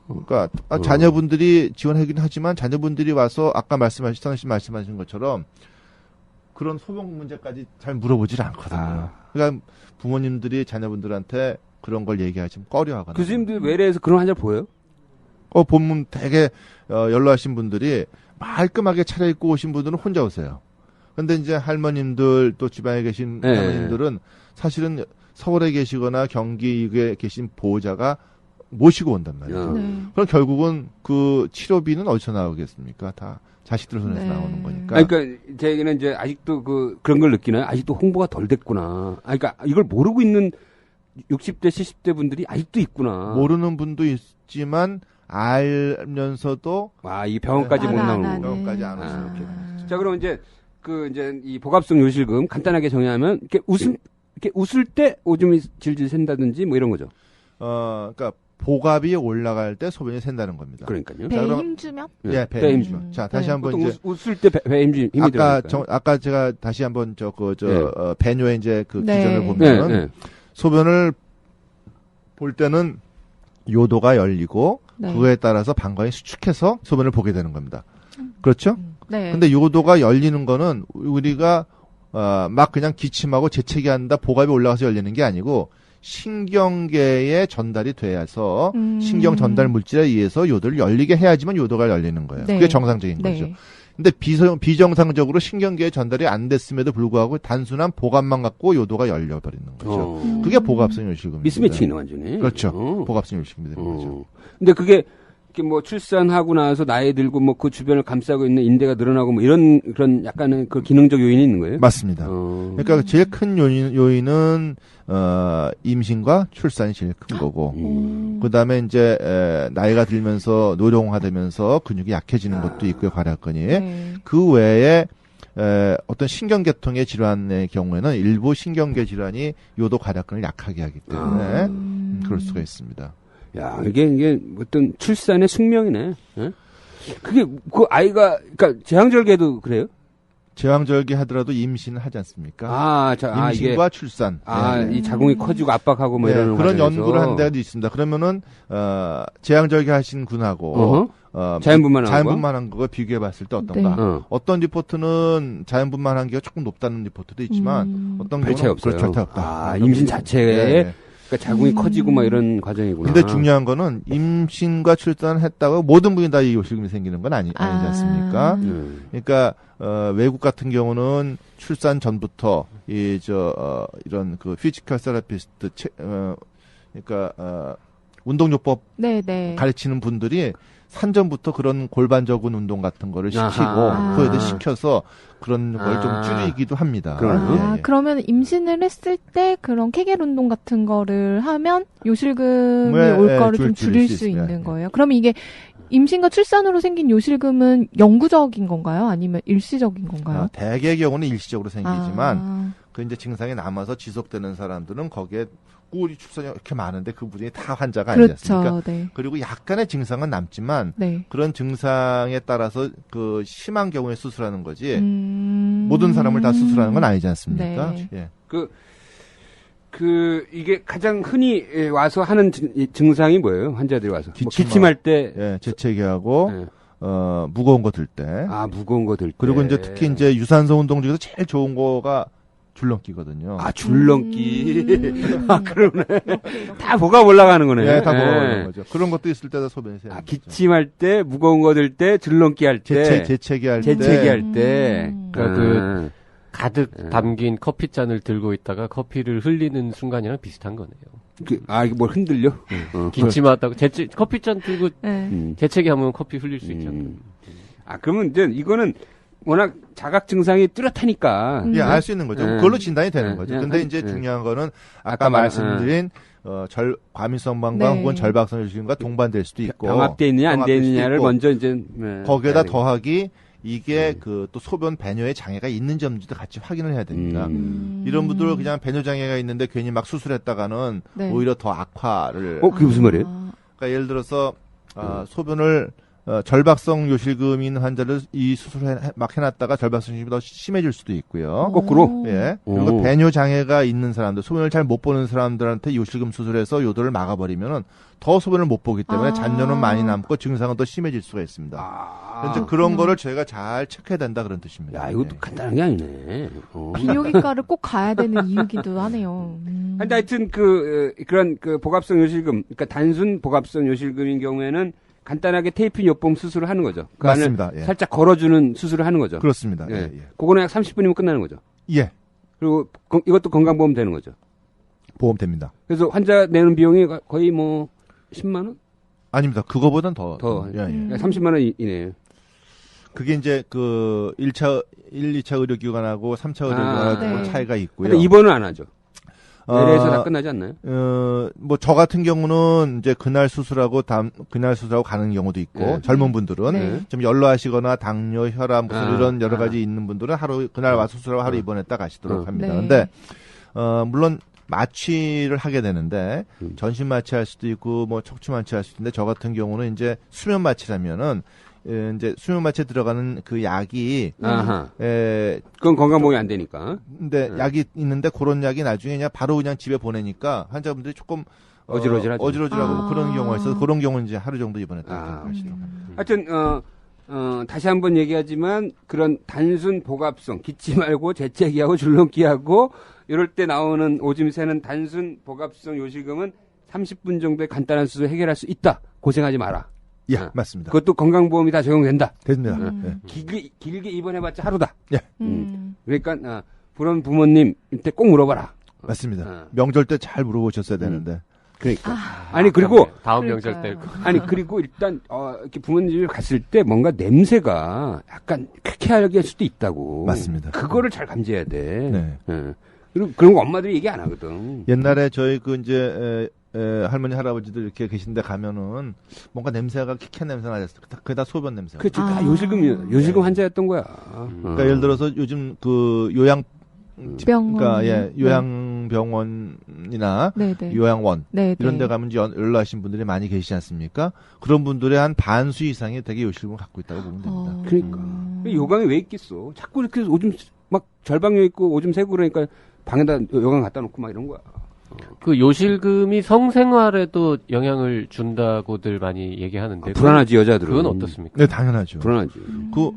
그러니까 자녀분들이 지원하긴 하지만 자녀분들이 와서 아까 선생님 말씀하신 것처럼 그런 소변 문제까지 잘 물어보질 않거든요. 그러니까 부모님들이 자녀분들한테 그런 걸 얘기하지 꺼려하거나. 교수님들 외래에서 그런 환자 보여요? 보면 되게 연로하신 분들이 말끔하게 차려입고 오신 분들은 혼자 오세요. 근데 이제 할머님들 또 지방에 계신 할머님들은 사실은 서울에 계시거나 경기에 계신 보호자가 모시고 온단 말이죠. 그럼 결국은 그 치료비는 어디서 나오겠습니까? 다 자식들 손에서 나오는 거니까. 그러니까 제 얘기는 이제 아직도 그런 걸 느끼나요? 아직도 홍보가 덜 됐구나. 그러니까 이걸 모르고 있는 60대, 70대 분들이 아직도 있구나. 모르는 분도 있지만 알면서도 이 병원까지 못 나오는 거. 병원까지 안 오시는 게 자, 그럼 이제 이제 이 복합성 요실금 간단하게 정의하면 이렇게 웃을 때 오줌이 질질 샌다든지 뭐 이런 거죠. 그러니까 복압이 올라갈 때 소변이 샌다는 겁니다. 그러니까요. 배에 그럼- 힘주면? 예, 배에 힘주면. 자, 다시 네. 한번 보통 이제 웃을 때 배에 힘이 들어가니까. 아까 제가 다시 한번 네. 배뇨의 이제 그 네. 기전을 네, 보면 네. 소변을 볼 때는 요도가 열리고 네. 그거에 따라서 방광이 수축해서 소변을 보게 되는 겁니다. 그렇죠? 네. 근데 요도가 열리는 거는 우리가 막 그냥 기침하고 재채기 한다 복압이 올라가서 열리는 게 아니고 신경계에 전달이 돼서 신경 전달 물질에 의해서 요도를 열리게 해야지만 요도가 열리는 거예요. 네. 그게 정상적인 네. 거죠. 근데 비정상적으로 신경계에 전달이 안 됐음에도 불구하고 단순한 복압만 갖고 요도가 열려버리는 거죠. 그게 복압성 요실금입니다. 미스매치네 완전히. 그렇죠. 어. 복압성 요실금이 되는 거죠. 근데 그게 이렇게 뭐 출산하고 나서 나이 들고 뭐 그 주변을 감싸고 있는 인대가 늘어나고 뭐 이런 그런 약간의 그 기능적 요인이 있는 거예요? 맞습니다. 그러니까 제일 큰 요인은 임신과 출산이 제일 큰 거고 그다음에 이제 나이가 들면서 노령화되면서 근육이 약해지는 것도 있고요. 괄약근이. 네. 그 외에 어떤 신경계통의 질환의 경우에는 일부 신경계 질환이 괄약근을 약하게 하기 때문에 그럴 수가 있습니다. 야, 이게 어떤 출산의 숙명이네. 예? 그게 그 아이가 그러니까 제왕절개도 그래요? 제왕절개 하더라도 임신을 하지 않습니까? 임신과 출산. 이 자궁이 커지고 압박하고 뭐 이런 그런 과정에서. 연구를 한 데가 있습니다. 그러면은 제왕절개 하신 분하고 자연분만한 거가 비교해 봤을 때 어떤가? 네. 어떤 리포트는 자연분만한 게 조금 높다는 리포트도 있지만 어떤 별 차이 경우는 없어요. 절대 없다. 임신 자체에 네. 그러니까 자궁이 커지고 막 이런 과정이구나. 근데 중요한 거는 임신과 출산을 했다고 모든 분이 다 이 요실금이 생기는 건 아니지 않습니까? 그러니까 외국 같은 경우는 출산 전부터 이런 그 피지컬 세라피스트 그러니까 운동요법 네. 가르치는 분들이 산전부터 그런 골반적인 운동 같은 거를 시키고 그거에도 시켜서 그런 걸 좀 줄이기도 합니다. 예. 그러면 임신을 했을 때 그런 케겔 운동 같은 거를 하면 요실금이 올 거를 좀 줄일 수 있는 거예요. 그러면 이게 임신과 출산으로 생긴 요실금은 영구적인 건가요? 아니면 일시적인 건가요? 대개의 경우는 일시적으로 생기지만 그 이제 증상이 남아서 지속되는 사람들은 거기에 우리 출산이 이렇게 많은데 그 분이 다 환자가 아니지 않습니까? 네. 그리고 약간의 증상은 남지만 네. 그런 증상에 따라서 그 심한 경우에 수술하는 거지 모든 사람을 다 수술하는 건 아니지 않습니까? 네. 예. 이게 가장 흔히 와서 하는 증상이 뭐예요? 환자들이 와서 기침할 때, 재채기하고 무거운 거 들 때, 무거운 거 들 때, 그리고 이제 특히 이제 유산소 운동 중에서 제일 좋은 거가 줄넘기거든요. 줄넘기. 그러네. 다 복압 올라가는 거네. 네, 다 복압 올라가는 거죠. 그런 것도 있을 때다 소변이 새는 거죠. 기침할 때, 무거운 거 들 때, 줄넘기 할 때, 재채기 할 때. 그러니까 가득 담긴 커피잔을 들고 있다가 커피를 흘리는 순간이랑 비슷한 거네요. 이게 뭘 흔들려? 기침하다가 커피잔 들고 네. 재채기 하면 커피 흘릴 수 있잖아요. 그러면 이제 이거는 워낙 자각 증상이 뚜렷하니까. 알 수 있는 거죠. 그걸로 진단이 되는 거죠. 근데 이제 중요한 거는 아까 말씀드린 과민성 방광 혹은 절박성 요실금과 동반될 수도 있고 병합돼 있느냐 안 돼 있느냐를 먼저 이제 거기에다 더하기 이게 그 또 소변 배뇨에 장애가 있는지 없는지도 같이 확인을 해야 됩니다. 이런 분들 그냥 배뇨 장애가 있는데 괜히 막 수술했다가는 오히려 더 악화를. 그게 무슨 말이에요? 그러니까 예를 들어서 소변을 절박성 요실금인 환자를 이 수술을 막 해놨다가 절박성 요실금이 더 심해질 수도 있고요. 거꾸로? 예. 그리고 배뇨 장애가 있는 사람들, 소변을 잘 못 보는 사람들한테 요실금 수술해서 요도를 막아버리면은 더 소변을 못 보기 때문에 잔뇨는 많이 남고 증상은 더 심해질 수가 있습니다. 그래서 그런 거를 저희가 잘 체크해야 된다 그런 뜻입니다. 이것도 간단한 게 아니네. 비뇨기과를 꼭 가야 되는 이유기도 하네요. 근데 하여튼 그런 복합성 요실금, 그러니까 단순 복합성 요실금인 경우에는 간단하게 테이프 요법 수술을 하는 거죠. 그 맞습니다. 안을 살짝 걸어주는 수술을 하는 거죠. 그렇습니다. 예. 그거는 약 30분이면 끝나는 거죠. 예. 그리고 이것도 건강보험 되는 거죠. 보험 됩니다. 그래서 환자 내는 비용이 거의 뭐 10만 원? 아닙니다. 그거보단 더. 30만 원 이내요. 그게 이제 그 1, 2차 의료기관하고 3차 의료기관하고 차이가 있고요. 근데 입원은 안 하죠. 내려에서 다 끝나지 않나요? 뭐 저 같은 경우는 이제 그날 수술하고 가는 경우도 있고 네. 젊은 분들은 네. 좀 연로하시거나 당뇨, 혈압 무슨 이런 여러 아. 가지 있는 분들은 그날 와서 수술하고 하루 입원했다 가시도록 합니다. 네. 근데 물론 마취를 하게 되는데 전신 마취할 수도 있고 뭐 척추 마취할 수도 있는데 저 같은 경우는 이제 수면 마취라면은 이제 수면 마취에 들어가는 그 약이 아하. 그건 건강보험이 안 되니까. 근데 약이 있는데 그런 약이 나중에 그냥 바로 그냥 집에 보내니까 환자분들이 조금 어지러지하죠. 어지러지라고 뭐 그런 아. 경우가 있어서 그런 경우는 이제 하루 정도 입원했다 아. 하시도록 합니다. 하여튼 다시 한번 얘기하지만 그런 단순 복압성 기침 말고 재채기하고 줄넘기하고 이럴 때 나오는 오줌 새는 단순 복압성 요실금은 30분 정도의 간단한 수술 해결할 수 있다. 고생하지 마라. 예, 아. 맞습니다. 그것도 건강보험이 다 적용된다. 됩니다. 음. 예. 길게 입원해봤자 하루다. 음. 그러니까 그런 부모님한테 꼭 물어봐라. 맞습니다. 명절 때 잘 물어보셨어야 되는데. 그러니까 아니 그리고 다음 명절 때 그러니까요. 그리고 일단 이렇게 부모님을 갔을 때 뭔가 냄새가 약간 쾌쾌하게 할 수도 있다고. 맞습니다. 그거를 잘 감지해야 돼. 네. 예. 그리고 그런 거 엄마들이 얘기 안 하거든. 옛날에 저희 그 이제 할머니 할아버지들 이렇게 계신데 가면은 뭔가 냄새가 키캔 냄새 나셨어요. 그게 다 소변 냄새. 그렇죠. 다 아. 요실금 환자였던 거야. 그러니까 예를 들어서 요즘 그 병원. 그러니까 요양병원이나 네네. 요양원 네네. 이런 데 가면 이제 연로하신 분들이 많이 계시지 않습니까? 그런 분들의 한 반수 이상이 되게 요실금을 갖고 있다고 보면 됩니다. 그러니까 요강이 왜 있겠어? 자꾸 이렇게 오줌 막 절방뇨 있고 오줌 새고 그러니까 방에다 요강 갖다 놓고 막 이런 거야. 그 요실금이 성생활에도 영향을 준다고들 많이 얘기하는데 불안하지 여자들은. 그건 어떻습니까? 네, 당연하죠. 불안하지. 그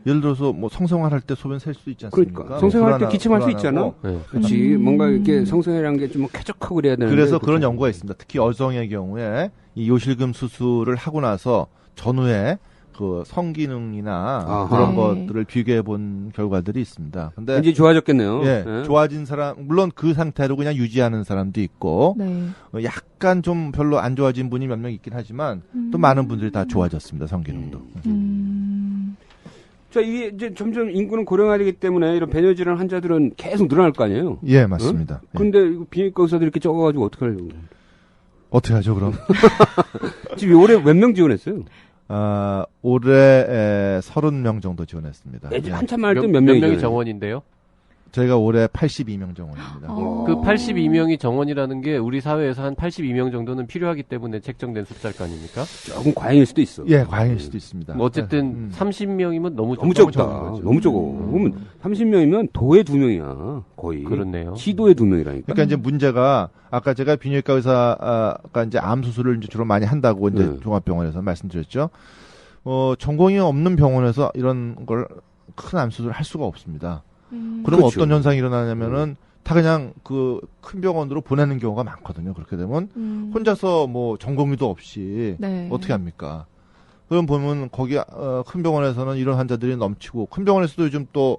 예를 들어서 뭐 성생활 할 때 소변 셀 수도 있지 않습니까? 그러니까 성생활 때 기침할 수 있잖아. 네. 그렇지. 뭔가 이렇게 성생활이라는 게 좀 쾌적하고 그래야 되는데. 그래서 그런 그렇죠. 연구가 있습니다. 특히 여성의 경우에 이 요실금 수술을 하고 나서 전후에 그 성기능이나 아하. 그런 네. 것들을 비교해 본 결과들이 있습니다. 근데 이제 좋아졌겠네요. 예, 예. 좋아진 사람 물론 그 상태로 그냥 유지하는 사람도 있고 네. 약간 좀 별로 안 좋아진 분이 몇 명 있긴 하지만 또 많은 분들이 다 좋아졌습니다. 성기능도. 자, 이게 이제 점점 인구는 고령화되기 때문에 이런 배뇨 질환 환자들은 계속 늘어날 거 아니에요? 예, 맞습니다. 예. 근데 이거 비뇨기과 의사들이 이렇게 적어가지고 어떡하려고. 어떻게 하죠, 그럼? 지금 올해 몇 명 지원했어요? 올해 30명 정도 지원했습니다. 예전 예. 한참 많을 몇 때몇 명이 명이 정원인데요? 저희가 올해 82명 정원입니다. 그 82명이 정원이라는 게 우리 사회에서 한 82명 정도는 필요하기 때문에 책정된 숫자일 거 아닙니까? 조금 과잉일 수도 있어. 예, 과잉일 수도 있습니다. 뭐 어쨌든 30명이면 너무 너무 적다. 적다. 너무 적어. 그러면 30명이면 도에 2명이야. 거의. 그렇네요. 시도에 2명이라니까. 그러니까 이제 문제가 아까 제가 비뇨기과 의사가 이제 암 수술을 이제 주로 많이 한다고 이제 네. 종합병원에서 말씀드렸죠. 전공이 없는 병원에서 이런 걸 큰 암 수술을 할 수가 없습니다. 그럼 그렇죠. 어떤 현상이 일어나냐면은 다 그냥 그 큰 병원으로 보내는 경우가 많거든요. 그렇게 되면 혼자서 뭐 전공의도 없이 네. 어떻게 합니까? 그럼 보면 거기 큰 병원에서는 이런 환자들이 넘치고 큰 병원에서도 요즘 또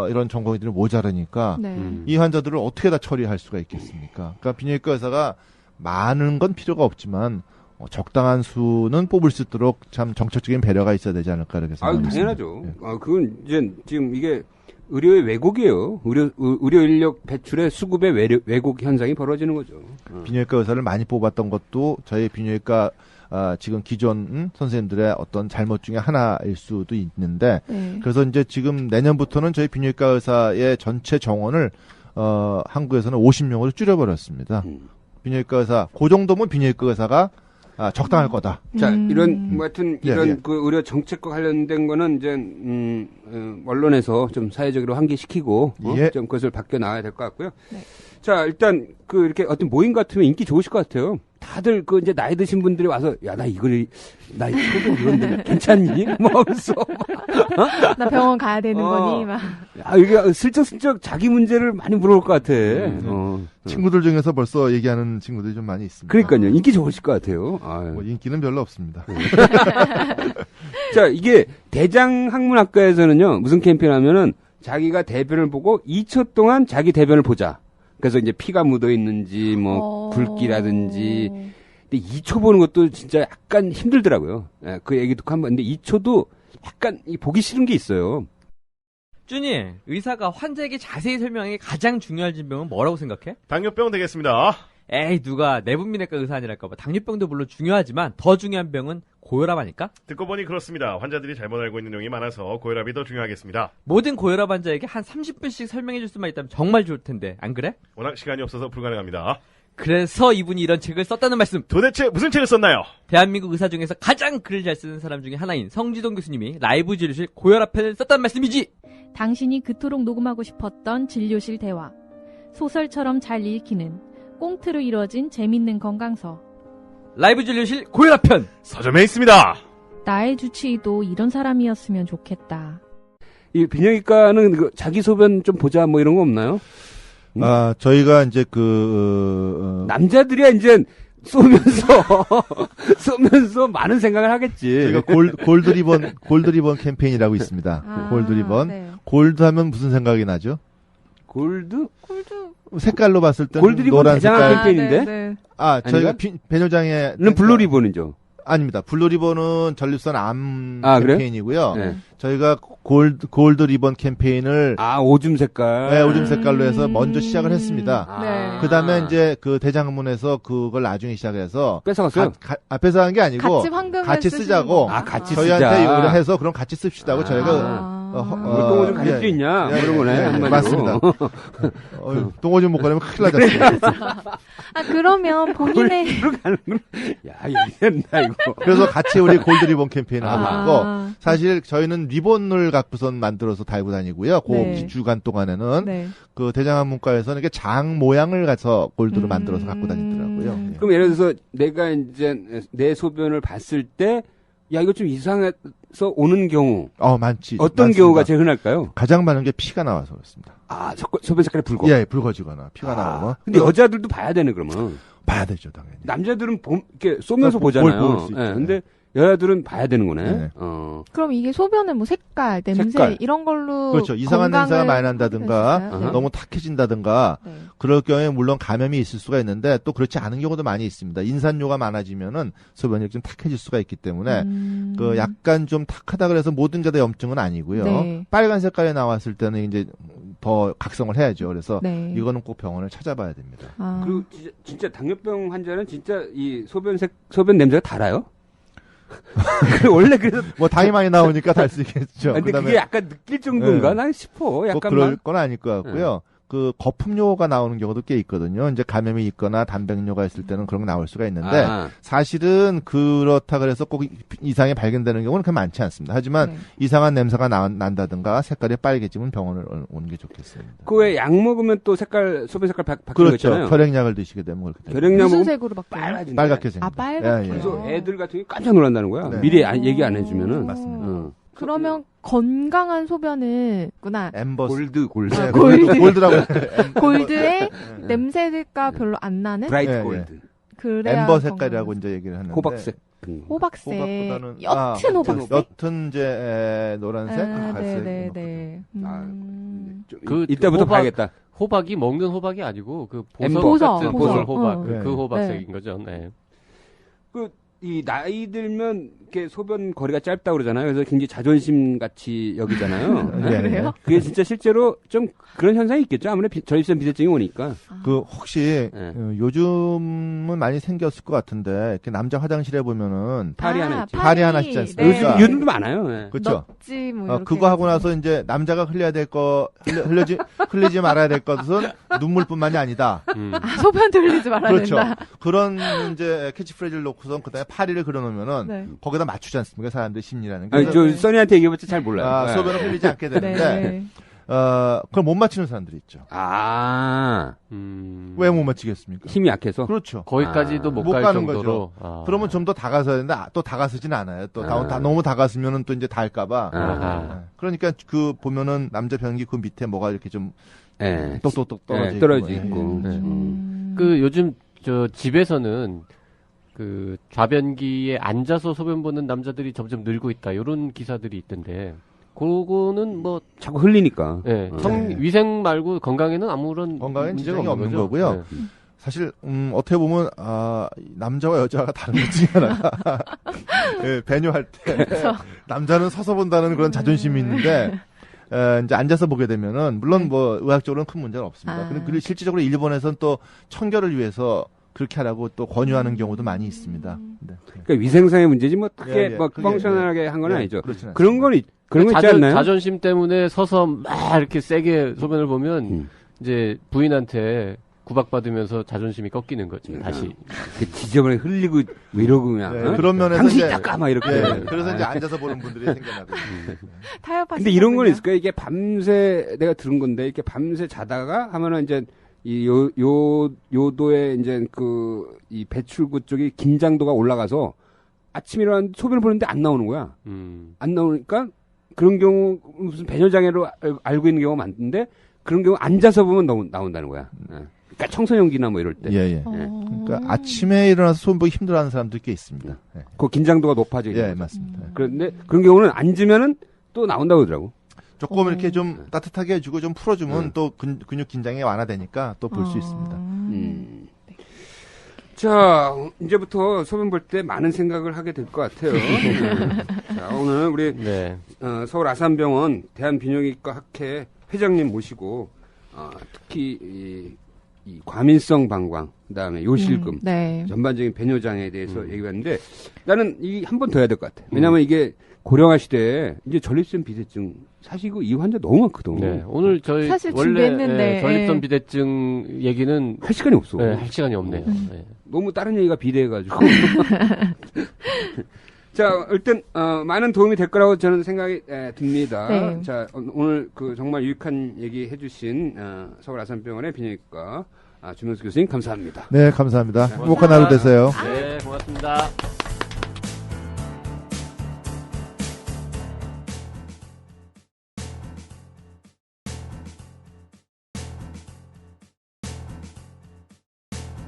이런 전공의들이 모자라니까 네. 이 환자들을 어떻게 다 처리할 수가 있겠습니까? 그러니까 비뇨기과 의사가 많은 건 필요가 없지만 적당한 수는 뽑을 수 있도록 참 정책적인 배려가 있어야 되지 않을까 이렇게 생각합니다. 당연하죠. 예. 그건 이제 지금 이게 의료의 왜곡이에요. 의료 인력 배출의 수급의 왜곡 현상이 벌어지는 거죠. 비뇨기과 의사를 많이 뽑았던 것도 저희 비뇨기과 지금 기존 선생님들의 어떤 잘못 중에 하나일 수도 있는데 네. 그래서 이제 지금 내년부터는 저희 비뇨기과 의사의 전체 정원을 한국에서는 50명으로 줄여버렸습니다. 비뇨기과 의사 그 정도면 비뇨기과 의사가 적당할 거다. 자, 이런, 뭐 하여튼, 예, 이런 예. 그 의료 정책과 관련된 거는 이제, 언론에서 좀 사회적으로 환기시키고, 예. 좀 그것을 바뀌어 나와야 될 것 같고요. 네. 자, 일단, 이렇게 어떤 모임 같으면 인기 좋으실 것 같아요. 다들 이제 나이 드신 분들이 와서, 야, 나 소변 이런데 괜찮니? 뭐 하면서. 나 병원 가야 되는 거니? 막. 이게 슬쩍슬쩍 자기 문제를 많이 물어볼 것 같아. 친구들 중에서 벌써 얘기하는 친구들이 좀 많이 있습니다. 그러니까요. 인기 좋으실 것 같아요. 뭐 인기는 별로 없습니다. 자, 이게 대장학문학과에서는요, 무슨 캠페인 하면은 자기가 대변을 보고 2초 동안 자기 대변을 보자. 그래서 이제 피가 묻어 있는지, 굵기라든지. 근데 2초 보는 것도 진짜 약간 힘들더라고요. 예, 그 얘기 듣고 한번. 근데 2초도 약간 보기 싫은 게 있어요. 준이, 의사가 환자에게 자세히 설명하는 게 가장 중요한 질병은 뭐라고 생각해? 당뇨병 되겠습니다. 에이, 누가 내분비내과 의사 아니랄까봐. 당뇨병도 물론 중요하지만 더 중요한 병은 고혈압 아닐까? 듣고 보니 그렇습니다. 환자들이 잘못 알고 있는 내용이 많아서 고혈압이 더 중요하겠습니다. 모든 고혈압 환자에게 한 30분씩 설명해줄 수만 있다면 정말 좋을 텐데, 안 그래? 워낙 시간이 없어서 불가능합니다. 그래서 이분이 이런 책을 썼다는 말씀. 도대체 무슨 책을 썼나요? 대한민국 의사 중에서 가장 글을 잘 쓰는 사람 중에 하나인 성지동 교수님이 라이브 진료실 고혈압 편을 썼다는 말씀이지. 당신이 그토록 녹음하고 싶었던 진료실 대화. 소설처럼 잘 읽히는 꽁트로 이루어진 재밌는 건강서. 라이브 진료실 고혈압 편. 서점에 있습니다. 나의 주치의도 이런 사람이었으면 좋겠다. 이 비뇨기과는 그 자기 소변 좀 보자 뭐 이런 거 없나요? 저희가 이제 남자들이야 이제 쏘면서 많은 생각을 하겠지. 저희가 골드리본 캠페인이라고 있습니다. 골드리본. 네. 골드 하면 무슨 생각이 나죠? 골드? 색깔로 봤을 때는 골드리본 노란 대장암 색깔. 캠페인인데? 네. 저희가 아닌가? 배뇨장애는 블루리본이죠. 아닙니다. 블루리본은 전립선 암 그래요? 캠페인이고요. 네. 저희가 골드리본 캠페인을 오줌 색깔. 네, 오줌 색깔로 해서 먼저 시작을 했습니다. 네. 그 다음에 이제 그 대장문에서 그걸 나중에 시작해서 뺏어갔어요? 앞에서 한 게 아니고 같이 황금을 같이 쓰자고 같이 저희한테 쓰자. 요구해서 그럼 같이 씁시다고 저희가 똥오줌 가질 수 있냐? 뭐 이런 거네. 한마디로. 맞습니다. 똥오줌 못 가려면 큰일 나졌어요. 그러면 본인의 야, 이랬나 이거. 그래서 같이 우리 골드리본 캠페인을 하고 아. 있고 사실 저희는 리본을 갖고선 만들어서 달고 다니고요. 그 네. 주간 동안에는 네. 그 대장암 문과에서는 이렇게 장 모양을 가서 골드로 만들어서 갖고 다니더라고요. 예. 그럼 예를 들어서 내가 이제 내 소변을 봤을 때, 야, 이거 좀 이상해서 오는 경우. 많지. 어떤 많습니다. 경우가 제일 흔할까요? 가장 많은 게 피가 나와서 그렇습니다. 소변 색깔이 붉고. 예, 붉어지거나 피가 나오면. 근데 여자들도 봐야 되네, 그러면. 봐야 되죠, 당연히. 남자들은 이렇게 쏘면서 볼 보잖아요. 수 있죠. 예, 근데 여자들은 봐야 되는 거네. 네. 그럼 이게 소변의 뭐 색깔, 냄새 색깔. 이런 걸로 그렇죠. 이상한 냄새가 건강을 많이 난다든가, 확인할 수 있어요? 너무 탁해진다든가, 네. 그럴 경우에 물론 감염이 있을 수가 있는데 또 그렇지 않은 경우도 많이 있습니다. 인산료가 많아지면은 소변이 좀 탁해질 수가 있기 때문에 그 약간 좀 탁하다 그래서 모든 게 다 염증은 아니고요. 네. 빨간 색깔이 나왔을 때는 이제 더 각성을 해야죠. 그래서 네. 이거는 꼭 병원을 찾아봐야 됩니다. 그리고 진짜 당뇨병 환자는 진짜 이 소변 냄새가 달아요? 원래 그래서 뭐 당이 많이 나오니까 달 수 있겠죠. 근데 그다음에 그게 약간 느낄 정도인가? 네. 난 싶어. 꼭 약간만. 그럴 건 아닐 것 같고요. 그 거품료가 나오는 경우도 꽤 있거든요. 이제 감염이 있거나 단백뇨가 있을 때는 그런 게 나올 수가 있는데 사실은 그렇다 그래서 꼭 이상이 발견되는 경우는 그렇게 많지 않습니다. 하지만 네. 이상한 냄새가 난다든가 색깔이 빨개지면 병원을 오는 게 좋겠습니다. 그 왜 약 먹으면 또 소변 색깔 바뀌는 거 그렇죠. 있잖아요. 혈액약을 드시게 되면 그렇게 됩니다. 혈액약 무슨 먹으면 색으로 바뀌어요? 빨개진다. 빨갛게 생깁니다. 빨갛게. 예, 예. 그래서 애들 같은 경우 깜짝 놀란다는 거야. 네. 미리 얘기 안 해주면은. 맞습니다. 그러면 건강한 소변은구나. 엠버 골드. 네, 골드. 골드라고 골드의 냄새가 별로 안 나는 브라이트 예, 예. 골드. 그래야 엠버 색깔이라고 건강한 이제 얘기를 하는데 호박색. 호박색. 호박보다는 옅은 호박색. 옅은 이제 노란색, 갈색. 네네네. 이때부터 호박- 봐야겠다. 호박이 먹는 호박이 아니고 그 엠버. 보석 같은 보석. 보석 호박. 네. 그 호박색인 네. 거죠. 네. 이 나이 들면 이렇게 소변 거리가 짧다 그러잖아요. 그래서 굉장히 자존심 같이 여기잖아요. 네. 그래요? 그게 진짜 실제로 좀 그런 현상이 있겠죠. 아무래도 전립선 비대증이 오니까. 그 혹시 네. 요즘은 많이 생겼을 것 같은데 이렇게 남자 화장실에 보면은 팔이 하나 있죠. 팔이 하나 있지 않습니까? 요즘 요즘도 많아요. 네. 그렇죠. 넛지 뭐 이렇게 그거 하고 해가지고. 나서 이제 남자가 흘려야 될 거 흘리지 말아야 될 것은 눈물뿐만이 아니다. 소변도 흘리지 말아야 그렇죠. 된다. 그런 이제 캐치프레이즈를 놓고선 그다음에 파리를 그려놓으면은 네. 거기다 맞추지 않습니까? 사람들의 심리라는 게. 아니, 저 써니한테 얘기해봤자 잘 몰라요. 네. 소변을 흘리지 않게 되는데 네. 그걸 못 맞추는 사람들이 있죠. 왜 못 맞추겠습니까? 힘이 약해서. 그렇죠. 거기까지도 못 못 갈 가는 정도로. 그러면 좀 더 다가서야 되는데 또 다가서지는 않아요. 또 너무 다가서면은 또 이제 닿을까봐. 아하. 그러니까 그 보면은 남자 변기 그 밑에 뭐가 이렇게 좀 예. 똑똑똑 떨어져 떨어져 있고. 있고. 네. 음. 그 요즘 저 집에서는 그 좌변기에 앉아서 소변 보는 남자들이 점점 늘고 있다. 이런 기사들이 있던데. 그거는 뭐 자꾸 흘리니까. 예, 네. 위생 말고 건강에는 아무런 건강엔 문제가 지장이 없는 거죠. 거고요. 네. 사실 어떻게 보면 남자와 여자가 다른 것 중에 하나가 배뇨할 때 남자는 서서 본다는 그런 자존심이 있는데 이제 앉아서 보게 되면은 물론 뭐 의학적으로는 큰 문제는 없습니다. 그리고 실질적으로 일본에서는 또 청결을 위해서 그렇게 하라고 또 권유하는 경우도 많이 있습니다. 네. 그러니까 위생상의 문제지 뭐 크게 막 그게, 펑셔널하게 한 건 아니죠. 그렇진 그런 건 그런 거 있지 않나요? 자존심 때문에 서서 막 이렇게 세게 소변을 보면 이제 부인한테 구박받으면서 자존심이 꺾이는 거죠. 다시. 지저분하게 흘리고 뭐 이러고 그냥. 네, 그런 면에서 당신이 이제 닦아 막 이렇게. 그래서 이제 앉아서 보는 분들이 생겨나고. 타협하시는 근데 이런 건 있을까요? 이게 밤새 내가 들은 건데 이렇게 밤새 자다가 하면은 이제 이 요도에 이제 이 배출구 쪽이 긴장도가 올라가서 아침에 일어났는데 소변을 보는데 안 나오는 거야. 안 나오니까 그런 경우 무슨 배뇨장애로 알고 있는 경우가 많은데 그런 경우 앉아서 보면 나온다는 거야. 그러니까 청소년기나 뭐 이럴 때. 예. 그러니까 아침에 일어나서 소변 보기 힘들어하는 사람도 꽤 있습니다. 그 긴장도가 높아져. 예, 맞습니다. 그런데 그런 경우는 앉으면은 또 나온다고 그러더라고. 조금 이렇게 좀 따뜻하게 해주고 좀 풀어주면 또 근육 긴장이 완화되니까 또 볼 수 있습니다. 자, 이제부터 소변 볼 때 많은 생각을 하게 될 것 같아요. 자, 오늘 우리 서울 아산병원 대한비뇨기과 학회 회장님 모시고 특히 이 과민성 방광, 그다음에 요실금, 전반적인 배뇨장애에 대해서 얘기했는데 나는 이 한 번 더 해야 될 것 같아. 왜냐하면 이게 고령화 시대에 이제 전립선 비대증 사실 이 환자 너무 많거든. 네, 오늘 저희 사실 원래 전립선 비대증 얘기는 할 시간이 없어. 네, 할 시간이 없네요. 네. 너무 다른 얘기가 비대해가지고. 자, 일단 많은 도움이 될 거라고 저는 생각이 듭니다. 네. 자, 오늘 정말 유익한 얘기 해주신 서울 아산병원의 비뇨기과 주명수 교수님 감사합니다. 네, 감사합니다. 행복한 하루 되세요. 네, 고맙습니다.